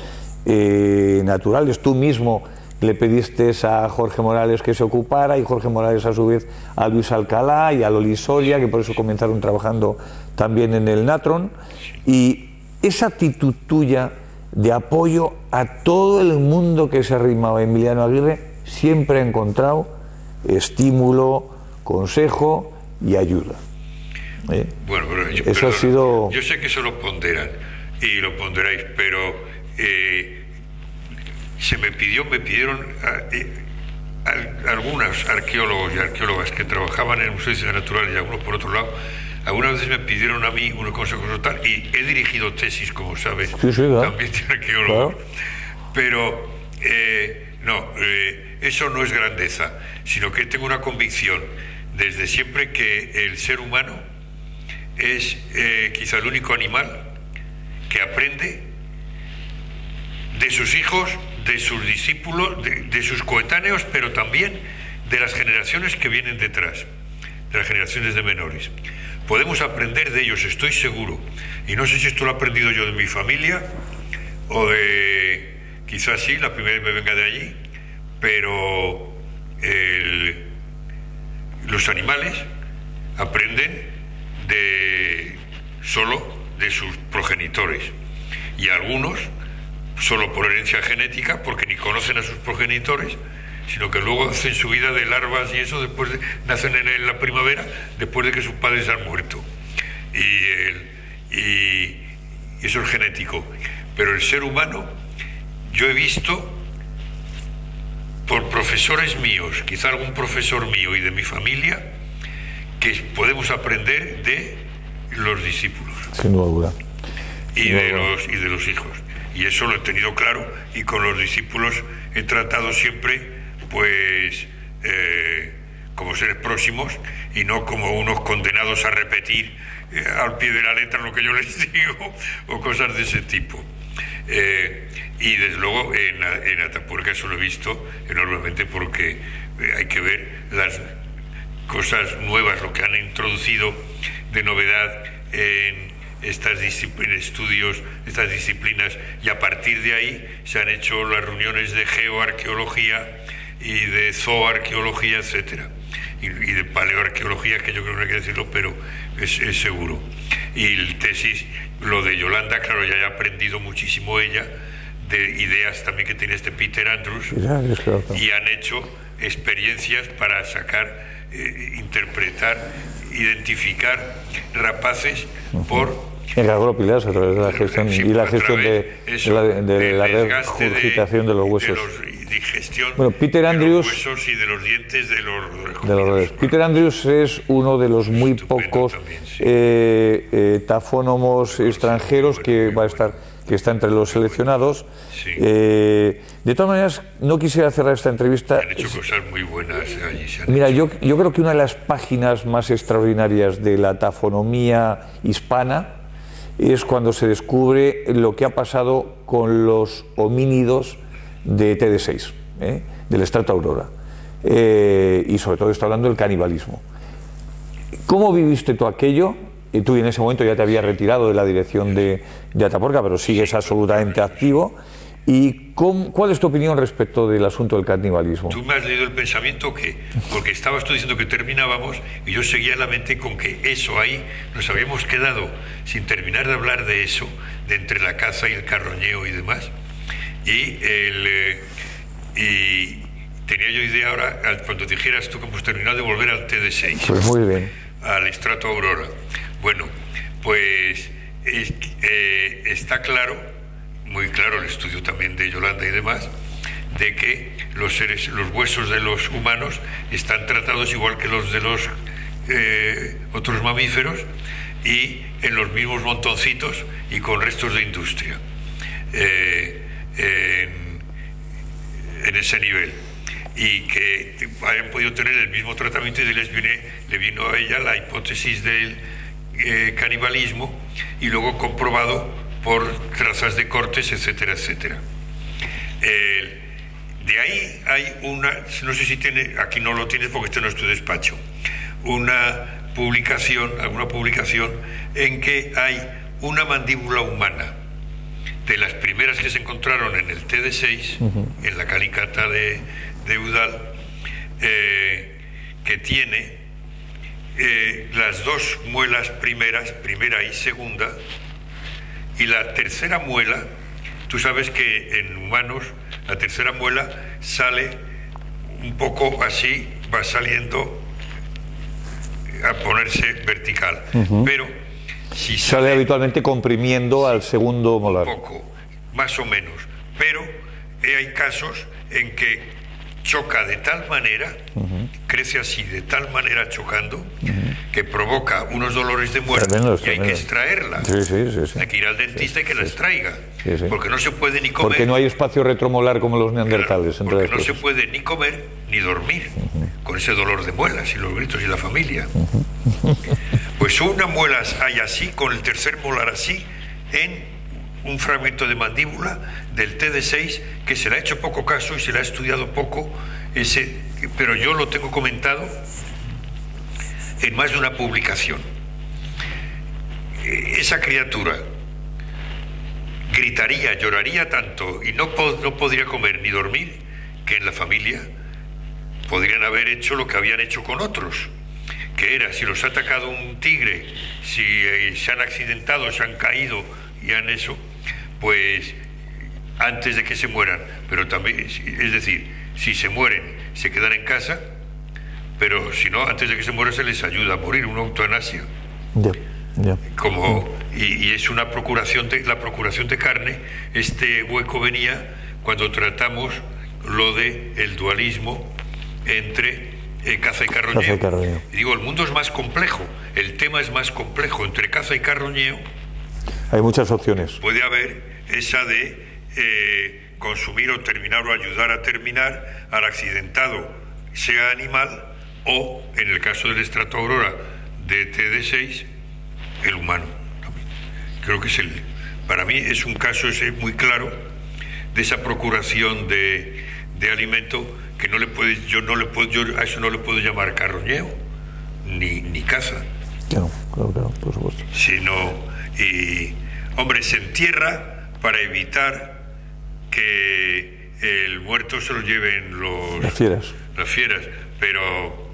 Naturales. Tú mismo le pediste a Jorge Morales que se ocupara, y Jorge Morales a su vez a Luis Alcalá y a Loli Soria, que por eso comenzaron trabajando también en el Natron. Y esa actitud tuya de apoyo a todo el mundo que se arrimaba a Emiliano Aguirre siempre ha encontrado estímulo, consejo y ayuda. Bueno, pero eso ha sido... Yo sé que eso lo ponderan y lo ponderáis, pero me pidieron algunos arqueólogos y arqueólogas que trabajaban en el Museo de Ciencias Naturales, y algunos por otro lado, algunas veces me pidieron a mí unos consejos tal, y he dirigido tesis, como sabes, sí, también de arqueólogos, claro. Pero eso no es grandeza, sino que tengo una convicción desde siempre que el ser humano es quizá el único animal que aprende de sus hijos, de sus discípulos, de sus coetáneos, pero también de las generaciones que vienen detrás, de las generaciones de menores. Podemos aprender de ellos, estoy seguro, y no sé si esto lo he aprendido yo de mi familia o de, quizás sí, la primera vez me venga de allí, pero los animales aprenden solo de sus progenitores, y algunos solo por herencia genética, porque ni conocen a sus progenitores, sino que luego hacen su vida de larvas y eso, nacen en la primavera después de que sus padres han muerto, y eso es genético. Pero el ser humano, yo he visto por profesores míos, quizá algún profesor mío y de mi familia, que podemos aprender de los discípulos. Sin duda. Y de los hijos. y eso lo he tenido claro, y con los discípulos he tratado siempre, pues, como seres próximos y no como unos condenados a repetir al pie de la letra lo que yo les digo o cosas de ese tipo. Y desde luego en Atapuerca eso lo he visto enormemente, porque hay que ver las cosas nuevas, lo que han introducido de novedad en estas estudios, estas disciplinas, y a partir de ahí se han hecho las reuniones de geoarqueología y de zooarqueología, etcétera, y de paleoarqueología, que yo creo que no hay que decirlo, pero es seguro. Y el tesis, lo de Yolanda, claro, ya he aprendido muchísimo ella, de ideas también que tiene este Peter Andrews, y han hecho experiencias para sacar, interpretar, identificar rapaces por... En Agrópilas, a través de la gestión, sí, y la gestión de la regurgitación de los huesos. Digestión, bueno, Peter Andrews, de los huesos y de los dientes de los roedores. Peter Andrews es uno de los muy pocos también, sí, tafónomos extranjeros que está entre los seleccionados. Sí. De todas maneras, no quisiera cerrar esta entrevista. Han hecho cosas muy buenas allí. Mira, yo creo que una de las páginas más extraordinarias de la tafonomía hispana es cuando se descubre lo que ha pasado con los homínidos de TD6, del estrato Aurora, y sobre todo está hablando del canibalismo. ¿Cómo viviste tú aquello? Tú en ese momento ya te habías retirado de la dirección de Atapuerca, pero sigues absolutamente activo. ¿Y cuál es tu opinión respecto del asunto del canibalismo? Tú me has leído el pensamiento, porque estabas tú diciendo que terminábamos y yo seguía en la mente con que eso ahí nos habíamos quedado sin terminar de hablar de eso, de entre la caza y el carroñeo y demás. Y tenía yo idea ahora, cuando dijeras tú que hemos terminado, de volver al TD6. Pues muy bien. Al estrato Aurora. Bueno, pues está claro, muy claro el estudio también de Yolanda y demás, de que los huesos de los humanos están tratados igual que los de los otros mamíferos, y en los mismos montoncitos y con restos de industria. En ese nivel, y que hayan podido tener el mismo tratamiento, y le vino a ella la hipótesis del canibalismo, y luego comprobado por trazas de cortes, etcétera, etcétera. De ahí hay una, no sé si tiene, aquí no lo tienes porque este no es tu despacho, alguna publicación en que hay una mandíbula humana, de las primeras que se encontraron en el TD6, en la calicata de Eudal, que tiene las dos muelas primeras, primera y segunda, y la tercera muela. Tú sabes que en humanos la tercera muela sale un poco así, va saliendo a ponerse vertical, pero si sale habitualmente comprimiendo al segundo molar. Un poco, más o menos, pero hay casos en que choca de tal manera, crece así de tal manera chocando, que provoca unos dolores de muerte, y hay que extraerla. Sí. Hay que ir al dentista y que la extraiga, porque no se puede ni comer. Porque no hay espacio retromolar como los neandertales. Claro, porque no se puede ni comer ni dormir con ese dolor de muelas y los gritos y la familia. Pues una muela hay así, con el tercer molar así, en un fragmento de mandíbula del TD6, que se le ha hecho poco caso y se le ha estudiado poco, pero yo lo tengo comentado en más de una publicación. Esa criatura gritaría, lloraría tanto y no podría comer ni dormir, que en la familia podrían haber hecho lo que habían hecho con otros, que era, si los ha atacado un tigre, si se han accidentado, se han caído y han eso, pues antes de que se mueran, pero también, es decir, si se mueren, se quedan en casa, pero si no, antes de que se mueran se les ayuda a morir, una eutanasia. Como, y es una procuración la procuración de carne. Este hueco venía cuando tratamos lo de el dualismo entre caza y carroñeo. Y digo, el mundo es más complejo, el tema es más complejo. Entre caza y carroñeo hay muchas opciones. Puede haber esa de consumir o terminar o ayudar a terminar al accidentado, sea animal o, en el caso del estrato aurora de TD6, el humano. Creo que para mí es un caso ese muy claro de esa procuración de alimento que no le puedes, yo a eso no le puedo llamar carroñeo ni caza. Claro, por supuesto. Hombre, se entierra para evitar que el muerto se lo lleven las fieras, pero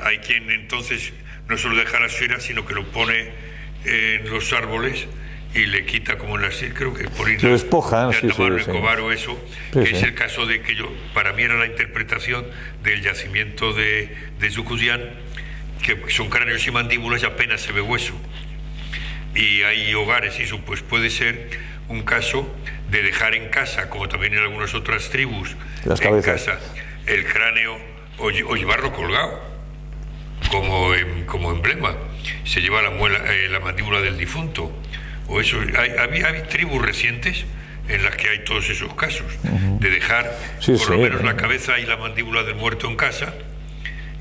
hay quien entonces no solo deja las fieras, sino que lo pone en los árboles y le quita como en las, creo que por ir lo despojan, de Cobar o eso, que es el caso de que para mí era la interpretación del yacimiento de Zucuzián, que son cráneos y mandíbulas y apenas se ve hueso, y hay hogares y eso, pues puede ser un caso de dejar en casa, como también en algunas otras tribus, en casa el cráneo o llevarlo colgado como emblema. Se lleva la mandíbula del difunto o eso. Hay tribus recientes en las que hay todos esos casos de dejar por lo menos la cabeza y la mandíbula del muerto en casa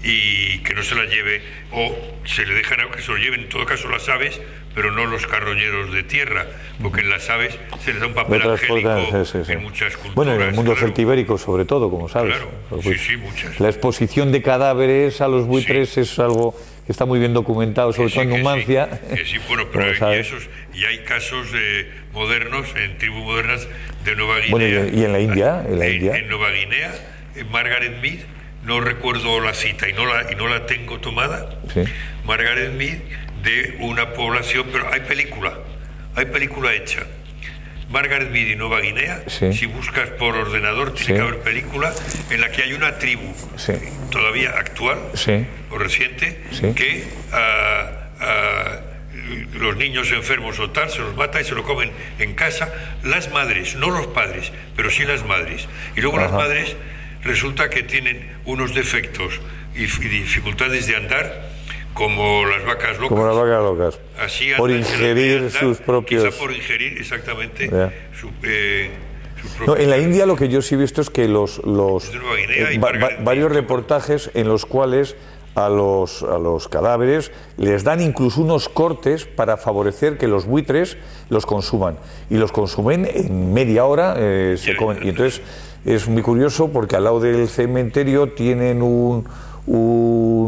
y que no se la lleve, o se le dejan que se lo lleven en todo caso las aves, pero no los carroñeros de tierra, porque en las aves se les da un papel angélico en muchas culturas. Bueno, en el mundo celtibérico sobre todo, como sabes. Claro, muchas. La exposición de cadáveres a los buitres es algo que está muy bien documentado, sobre todo en Numancia. Pero y hay casos modernos, en tribus modernas de Nueva Guinea. Bueno, y en la India. En Nueva Guinea, en Margaret Mead, no recuerdo la cita y no la tengo tomada. Sí. Margaret Mead, de una población, pero hay película hecha. Margaret Mead y Nueva Guinea, si buscas por ordenador tiene que haber película en la que hay una tribu todavía actual o reciente que los niños enfermos o tal se los mata y se lo comen en casa las madres, no los padres, pero sí las madres. Y luego las madres resulta que tienen unos defectos y dificultades de andar como las vacas locas. Así por ingerir sus propios... Quizá por ingerir, exactamente, en la India lo que yo sí he visto es que varios reportajes en los cuales a los cadáveres les dan incluso unos cortes para favorecer que los buitres los consuman. Y los consumen en media hora, se comen. Y entonces es muy curioso porque al lado del cementerio tienen un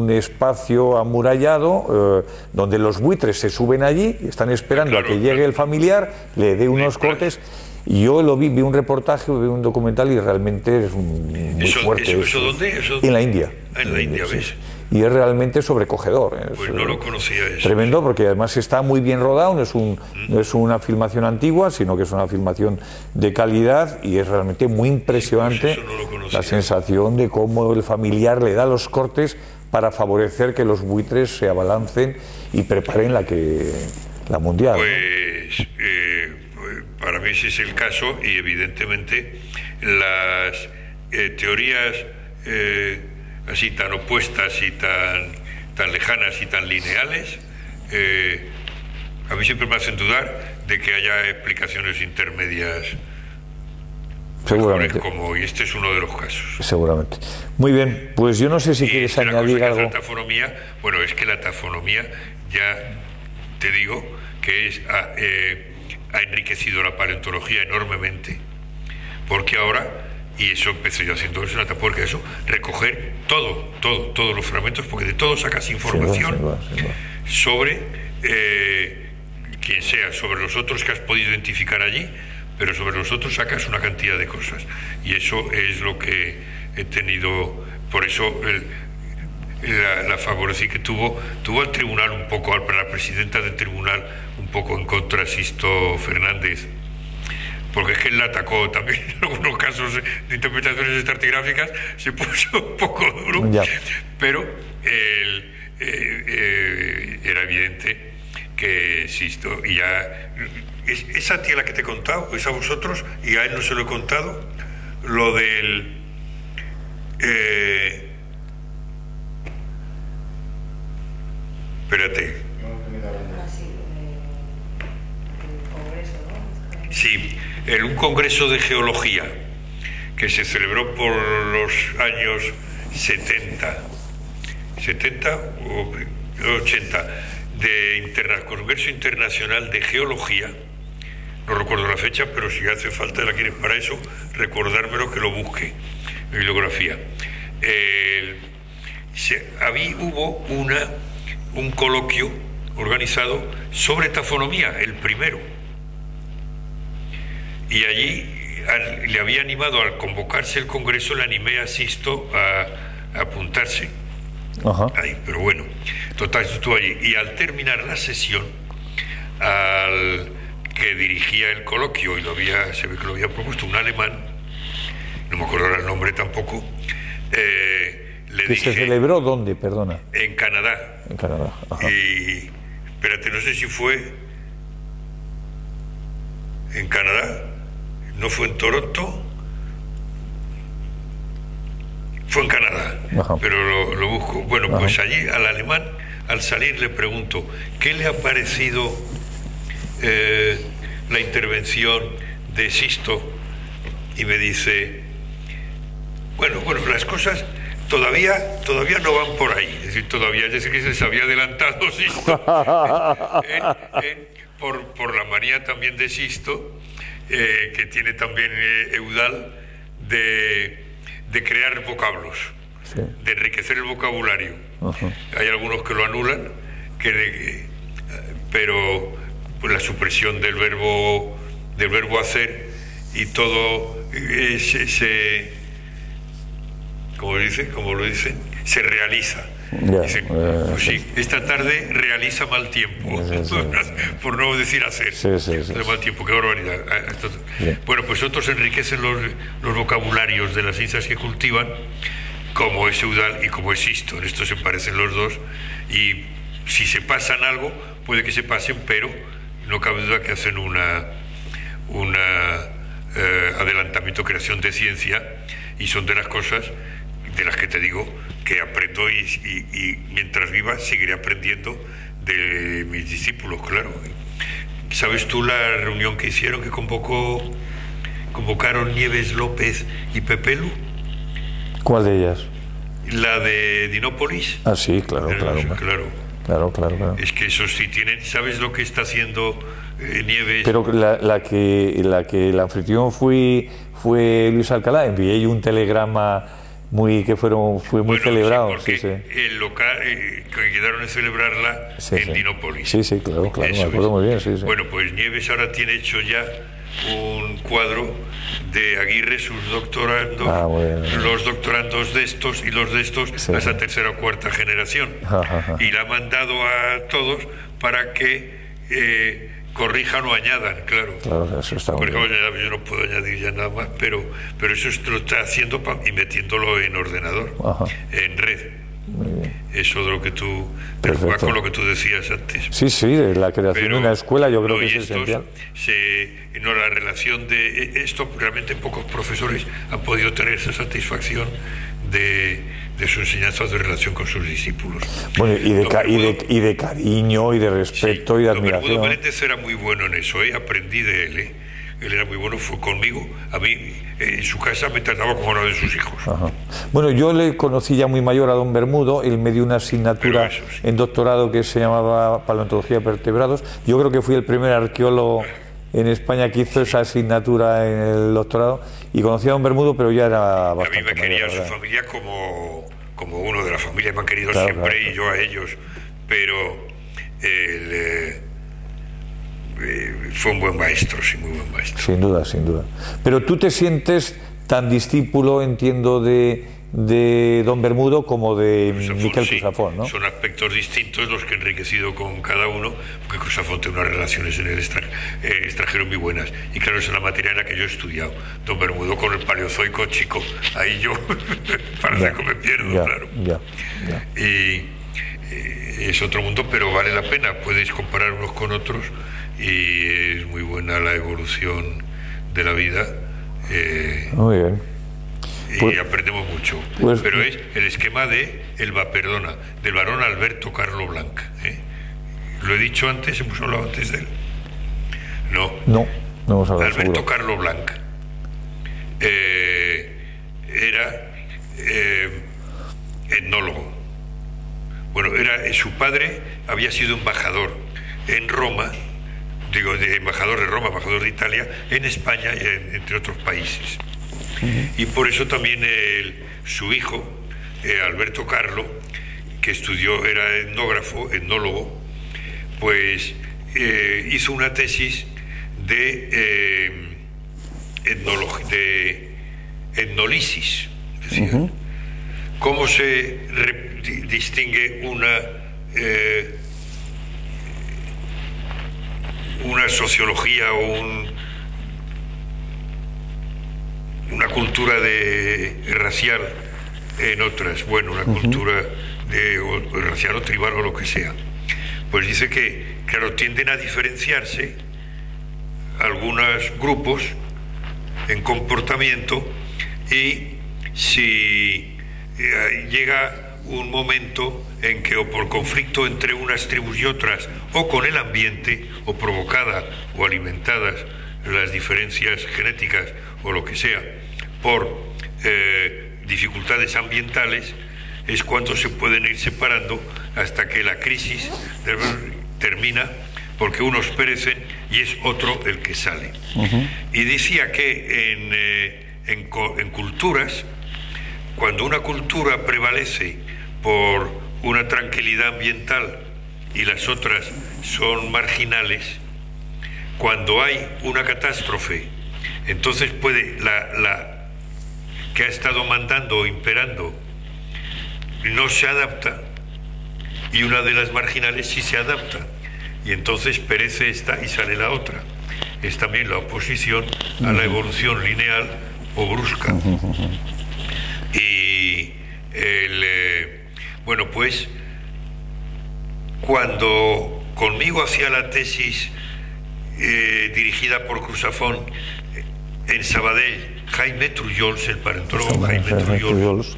espacio amurallado donde los buitres se suben allí y están esperando a que llegue el familiar, le dé unos cortes. Y yo vi un reportaje, vi un documental y realmente es muy fuerte. ¿Eso dónde? En la India. En la India, ¿ves? Y es realmente sobrecogedor. Pues no lo conocía eso. Tremendo, porque además está muy bien rodado, no es una filmación antigua, sino que es una filmación de calidad y es realmente muy impresionante la sensación de cómo el familiar le da los cortes para favorecer que los buitres se abalancen y preparen la mundial. Pues para mí ese es el caso y evidentemente las teorías así tan opuestas y tan lejanas y tan lineales a mí siempre me hacen dudar de que haya explicaciones intermedias seguramente y este es uno de los casos. Seguramente. Muy bien, pues yo no sé si quieres añadir algo. La tafonomía, bueno, es que la tafonomía ya te digo que ha enriquecido la paleontología enormemente, porque ahora, y eso empecé yo haciendo eso, porque eso, recoger todos los fragmentos, porque de todo sacas información sobre quien sea, sobre los otros que has podido identificar allí, pero sobre los otros sacas una cantidad de cosas, y eso es lo que he tenido, por eso la favorecí que tuvo al tribunal un poco, a la presidenta del tribunal un poco en contra, Sisto Fernández, porque es que él la atacó también en algunos casos de interpretaciones estratigráficas, se puso un poco duro, pero era evidente que Sisto, y ya es a ti la que te he contado, es a vosotros, y a él no se lo he contado, lo del espérate. Sí, en un congreso de geología que se celebró por los años 70 o 80, Congreso Internacional de Geología. No recuerdo la fecha, pero si hace falta, la quieres para eso, recordármelo, que lo busque en bibliografía. Hubo un coloquio organizado sobre tafonomía, el primero. Y allí le había animado, al convocarse el congreso, le animé a Sisto a apuntarse. Ajá. Ahí, pero bueno, total, estuvo allí. Y al terminar la sesión, al que dirigía el coloquio, y se ve que lo había propuesto un alemán, no me acuerdo ahora el nombre tampoco, le dije... ¿Se celebró dónde, perdona? En Canadá. En Canadá, ajá. Y, espérate, no sé si fue en Canadá, no fue en Toronto, fue en Canadá, ajá, pero lo busco. Bueno, ajá, pues allí al alemán, al salir, le pregunto, ¿qué le ha parecido la intervención de Sisto? Y me dice, bueno, las cosas todavía no van por ahí, es decir, que se había adelantado Sisto por la manía también de Sisto, que tiene también Eudal, de crear vocablos, sí, de enriquecer el vocabulario. ajá. Hay algunos que lo anulan, pero pues, la supresión del verbo hacer y todo como lo dicen, se realiza. Ya, Dicen, pues sí, esta tarde realiza mal tiempo, sí. por no decir hacer. Sí. Mal tiempo, qué barbaridad. Sí. Bueno, pues otros enriquecen los vocabularios de las ciencias que cultivan, como es Eudal y como es Sisto. En esto se parecen los dos, y si se pasan algo, puede que se pasen, pero no cabe duda que hacen una adelantamiento, creación de ciencia, y son de las cosas de las que te digo que aprendo, y mientras viva seguiré aprendiendo de mis discípulos, claro. ¿Sabes tú la reunión que hicieron, que convocaron Nieves, López y Pepelu? ¿Cuál de ellas? La de Dinópolis. Ah, sí, claro. Claro. Es que eso sí tienen. ¿Sabes lo que está haciendo Nieves? Pero la que el anfitrión fue Luis Alcalá. Envié yo un telegrama fue muy celebrado. Sí, porque sí. el local que quedaron de celebrarla en Dinópolis. Sí, claro, me acuerdo muy bien. Sí. Bueno, pues Nieves ahora tiene hecho ya un cuadro de Aguirre, sus doctorandos, los doctorandos de estos y los de estos, hasta tercera o cuarta generación. Ajá. Y la ha mandado a todos para que corrijan o añadan, claro. Eso está muy bien. Yo no puedo añadir ya nada más, pero eso lo está haciendo y metiéndolo en ordenador, ajá, en red. Muy bien. Eso de lo que tú, con lo que tú decías antes. Sí, de la creación de una escuela, yo creo que es esencial. La relación de esto, realmente pocos profesores han podido tener esa satisfacción de su enseñanza, de relación con sus discípulos. Bueno, y de cariño, y de respeto, y de admiración. Bermudo Menéndez era muy bueno en eso, aprendí de él. Él era muy bueno, fue conmigo. A mí, en su casa, me trataba como uno de sus hijos. Ajá. Bueno, yo le conocí ya muy mayor a don Bermudo. Él me dio una asignatura en doctorado que se llamaba Paleontología de Vertebrados. Yo creo que fui el primer arqueólogo en España que hizo esa asignatura en el doctorado, y conocí a don Bermudo, pero ya era bastante mayor. A mí me quería su familia como uno de la familia, me han querido siempre, y yo a ellos, pero fue un buen maestro, sí, muy buen maestro. Sin duda. Pero tú te sientes tan discípulo, entiendo, de don Bermudo como de Miquel Cruzafont, ¿no? Son aspectos distintos los que he enriquecido con cada uno, porque Cruzafont tiene unas relaciones en el extranjero muy buenas, y claro, es una materia en la que yo he estudiado. Don Bermudo con el Paleozoico chico, ahí yo parece que me pierdo, claro. Y es otro mundo, pero vale la pena, podéis comparar unos con otros, y es muy buena la evolución de la vida. Muy bien. Y aprendemos mucho, pero es el esquema del varón Alberto Carlo Blanc. Lo he dicho antes, hemos hablado antes de él. No, No hemos hablado, Alberto seguro. Carlo Blanc era etnólogo. Bueno, su padre había sido embajador en Roma, embajador de Roma, embajador de Italia, en España y entre otros países. Y por eso también su hijo, Alberto Carlo, que era etnólogo, pues hizo una tesis de etnolisis, es decir, cómo se distingue una sociología o una cultura racial en otras, bueno, una cultura racial o tribal o lo que sea. Pues dice que, claro, tienden a diferenciarse algunos grupos en comportamiento, y si llega un momento en que, o por conflicto entre unas tribus y otras, o con el ambiente, o provocada o alimentadas las diferencias genéticas o lo que sea, por dificultades ambientales, es cuando se pueden ir separando hasta que la crisis termina, porque unos perecen y es otro el que sale. Y decía que en culturas, cuando una cultura prevalece por una tranquilidad ambiental y las otras son marginales, cuando hay una catástrofe, entonces puede la que ha estado mandando o imperando no se adapta, y una de las marginales sí se adapta, y entonces perece esta y sale la otra. Es también la oposición a la evolución lineal o brusca. Y bueno, pues cuando conmigo hacía la tesis dirigida por Cruzafón en Sabadell, Jaime Trullols, el paleontólogo Jaime Trullols,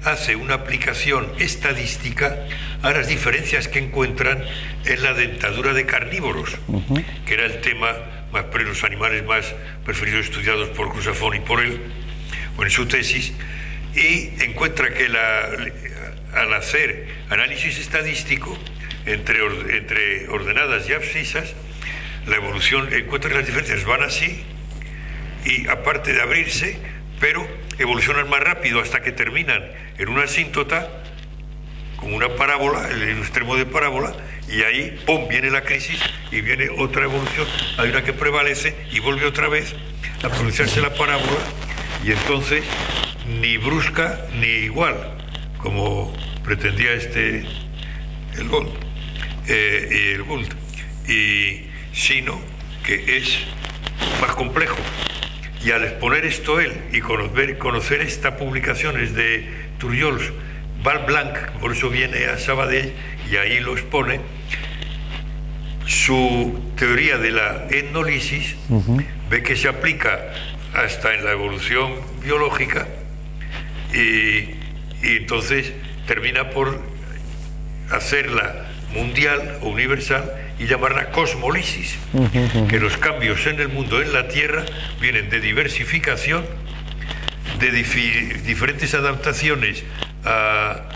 hace una aplicación estadística a las diferencias que encuentran en la dentadura de carnívoros, que era el tema más, los animales más preferidos estudiados por Cruzafón y por él, en su tesis, y encuentra que al hacer análisis estadístico entre ordenadas y abscisas, la evolución encuentra que las diferencias van así, y aparte de abrirse, pero evolucionan más rápido hasta que terminan en una asíntota, como una parábola, el extremo de parábola, y ahí, ¡pum!, viene la crisis y viene otra evolución, hay una que prevalece y vuelve otra vez a pronunciarse la parábola, y entonces ni brusca ni igual, como pretendía el Gould, sino que es más complejo. Y al exponer esto él y conocer estas publicaciones de Trullols, Val Blanc, por eso viene a Sabadell y ahí lo expone, su teoría de la etnolisis, ve que se aplica hasta en la evolución biológica, y entonces termina por hacerla mundial o universal y llamarla cosmolisis, que los cambios en el mundo, en la Tierra, vienen de diversificación, de diferentes adaptaciones a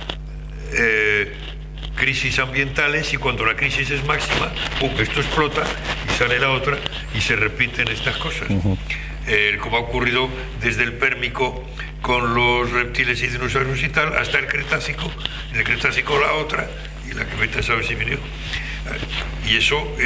crisis ambientales, y cuando la crisis es máxima, esto explota y sale la otra y se repiten estas cosas, como ha ocurrido desde el Pérmico con los reptiles y dinosaurios y tal, hasta el Cretácico. En el Cretácico la otra, y la que vete a saber si vino. Y eso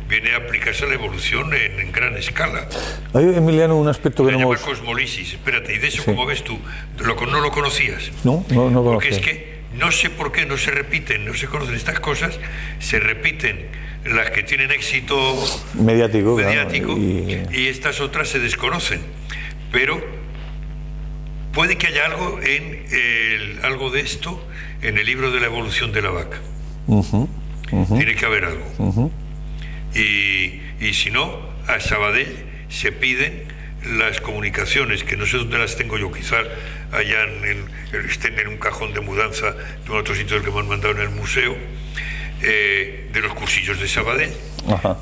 viene a aplicarse a la evolución en gran escala. Hay, Emiliano, un aspecto que se no llama hemos... cosmolisis. Espérate, y de eso, Sí. como ves tú, no lo conocías. No Porque conocía. es que no sé por qué no se repiten, no se conocen estas cosas, se repiten las que tienen éxito mediático, claro, y estas otras se desconocen. Pero puede que haya algo de esto en el libro de la evolución de la vaca. Tiene que haber algo. Y si no, a Sabadell se piden las comunicaciones, que no sé dónde las tengo yo, quizás allá estén en un cajón de mudanza de un otro sitio del que me han mandado en el museo, de los cursillos de Sabadell. Ajá.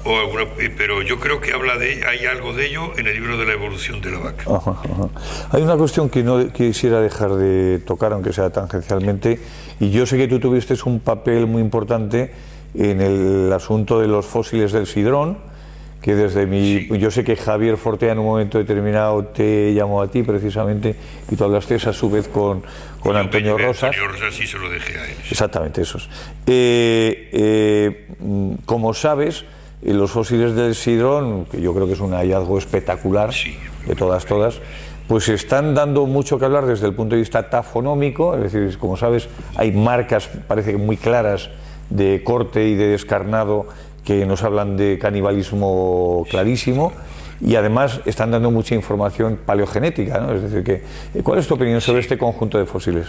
Pero yo creo que hay algo de ello en el libro de la evolución de la vaca. Ajá, ajá. Hay una cuestión que no quisiera dejar de tocar, aunque sea tangencialmente, y yo sé que tú tuviste un papel muy importante en el asunto de los fósiles del sidrón, que yo sé que Javier Fortea en un momento determinado te llamó a ti precisamente y tú hablaste a su vez con Antonio Rosas. Antonio Rosas sí se lo dejé a él. Sí. Exactamente, esos. Como sabes, los fósiles del sidrón, que yo creo que es un hallazgo espectacular, sí, de todas, pues están dando mucho que hablar desde el punto de vista tafonómico, es decir, como sabes, hay marcas, parece que muy claras, de corte y de descarnado que nos hablan de canibalismo clarísimo, y además están dando mucha información paleogenética, ¿no? Es decir, ¿cuál es tu opinión sobre este conjunto de fósiles?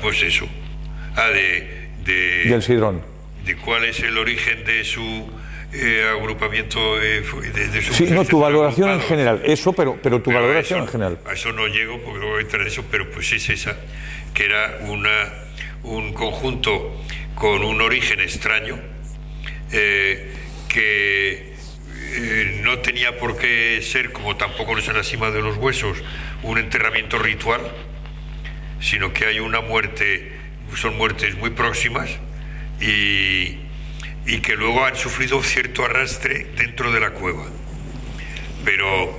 Pues eso. Del sidrón. De cuál es el origen de su agrupamiento, de su... Sí, no, tu valoración en general, eso, pero tu valoración en general. A eso no llego porque no voy a entrar en eso, pero pues es esa, que era un conjunto con un origen extraño, que no tenía por qué ser, como tampoco es en la cima de los huesos, un enterramiento ritual, sino que hay una muerte, son muertes muy próximas y que luego han sufrido cierto arrastre dentro de la cueva. Pero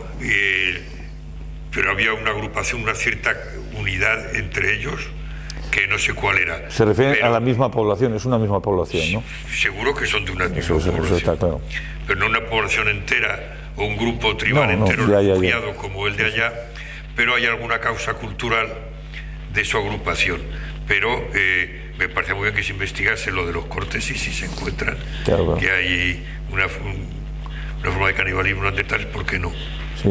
había una agrupación, una cierta unidad entre ellos, que no sé cuál era. Se refiere a la misma población, es una misma población, ¿no? Seguro que son de una misma población. Eso está claro. Pero no una población entera o un grupo tribal entero refugiado como el de allá, pero hay alguna causa cultural de su agrupación. Pero me parece muy bien que se investigase lo de los cortes y si se encuentran que hay una forma de canibalismo neandertal, ¿por qué no? Sí.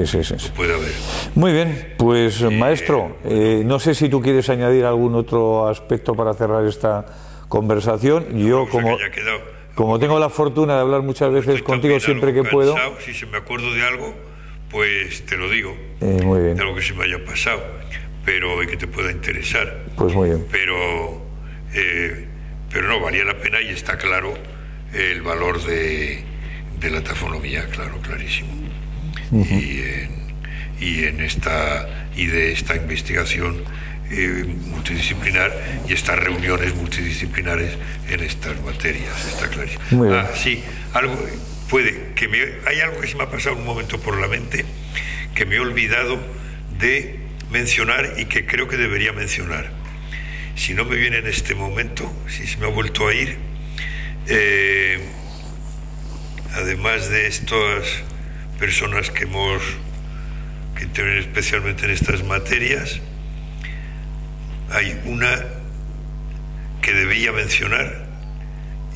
Puede haber. Muy bien, pues maestro, no sé si tú quieres añadir algún otro aspecto para cerrar esta conversación. Yo, como tengo la fortuna de hablar muchas veces contigo siempre que puedo... Si se me acuerdo de algo, pues te lo digo. Muy bien. De algo que se me haya pasado, pero que te pueda interesar. Pues muy bien. Pero no, valía la pena y está claro el valor de la tafonomía, clarísimo. Y de esta investigación multidisciplinar y estas reuniones multidisciplinares en estas materias, está clarísimo. Sí, hay algo que se me ha pasado un momento por la mente que me he olvidado de mencionar y que creo que debería mencionar. Si no me viene en este momento, si se me ha vuelto a ir, además de estas personas que intervienen especialmente en estas materias, hay una que debería mencionar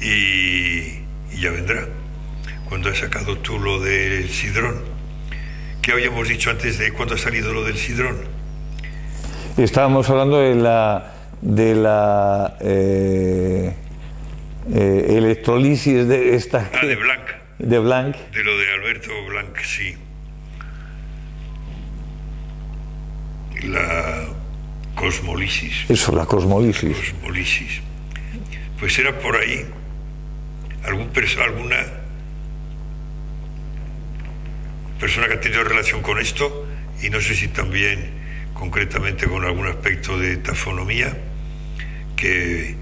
y ya vendrá, cuando has sacado tú lo del sidrón. ¿Qué habíamos dicho antes de cuándo ha salido lo del sidrón? Estábamos hablando de la electrolisis de esta... de Blanc. De Blanc. De lo de Alberto Blanc, sí. La cosmolisis. Eso, la cosmolisis. Cosmolisis. Pues era por ahí alguna persona que ha tenido relación con esto, y no sé si también concretamente con algún aspecto de tafonomía, que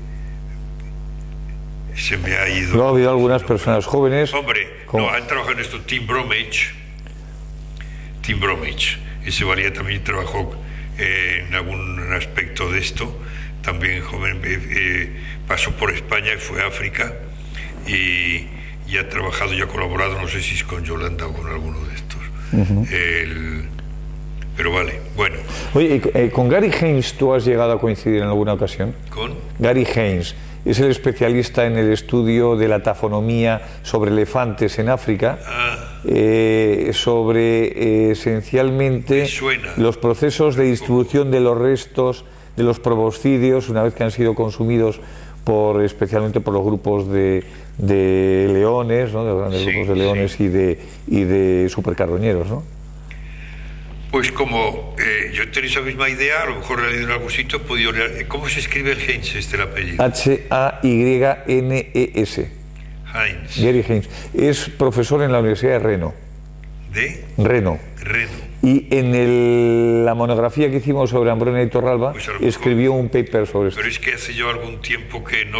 se me ha ido. No, ha habido algunas personas jóvenes. Hombre, no, han trabajado en esto. Tim Bromwich, ese valía también trabajó en algún aspecto de esto, también joven, pasó por España y fue a África y ha trabajado y ha colaborado, no sé si es con Yolanda o con alguno de estos. Pero vale, bueno. Oye, ¿con Gary Haynes tú has llegado a coincidir en alguna ocasión? ¿Con? Gary Haynes es el especialista en el estudio de la tafonomía sobre elefantes en África, sobre esencialmente los procesos de distribución de los restos de los proboscidios una vez que han sido consumidos especialmente por los grupos de leones, ¿no? De los grandes grupos de leones y de supercarroñeros, ¿no? Pues como yo he tenido esa misma idea, a lo mejor he leído en algún sitio, he podido leer. ¿Cómo se escribe el Haynes, el apellido? Haynes. Heinz. Gary Heinz. Es profesor en la Universidad de Reno. ¿De? Reno. Y en la monografía que hicimos sobre Ambrone y Torralba, pues escribió un paper sobre esto. Pero es que hace yo algún tiempo que no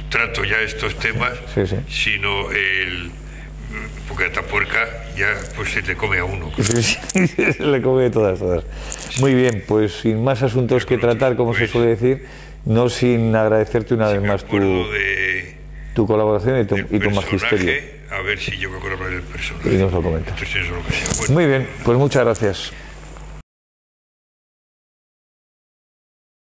trato ya estos temas, sino porque Atapuerca ya pues se le come a uno. Se le come todas. Muy bien, pues sin más asuntos que tratar, como se suele decir, no sin agradecerte una vez más tu colaboración y tu magisterio. A ver si yo me acuerdo del personaje. Y nos lo comenta. Entonces, eso es lo que sea. Bueno, muy bien, pues muchas gracias.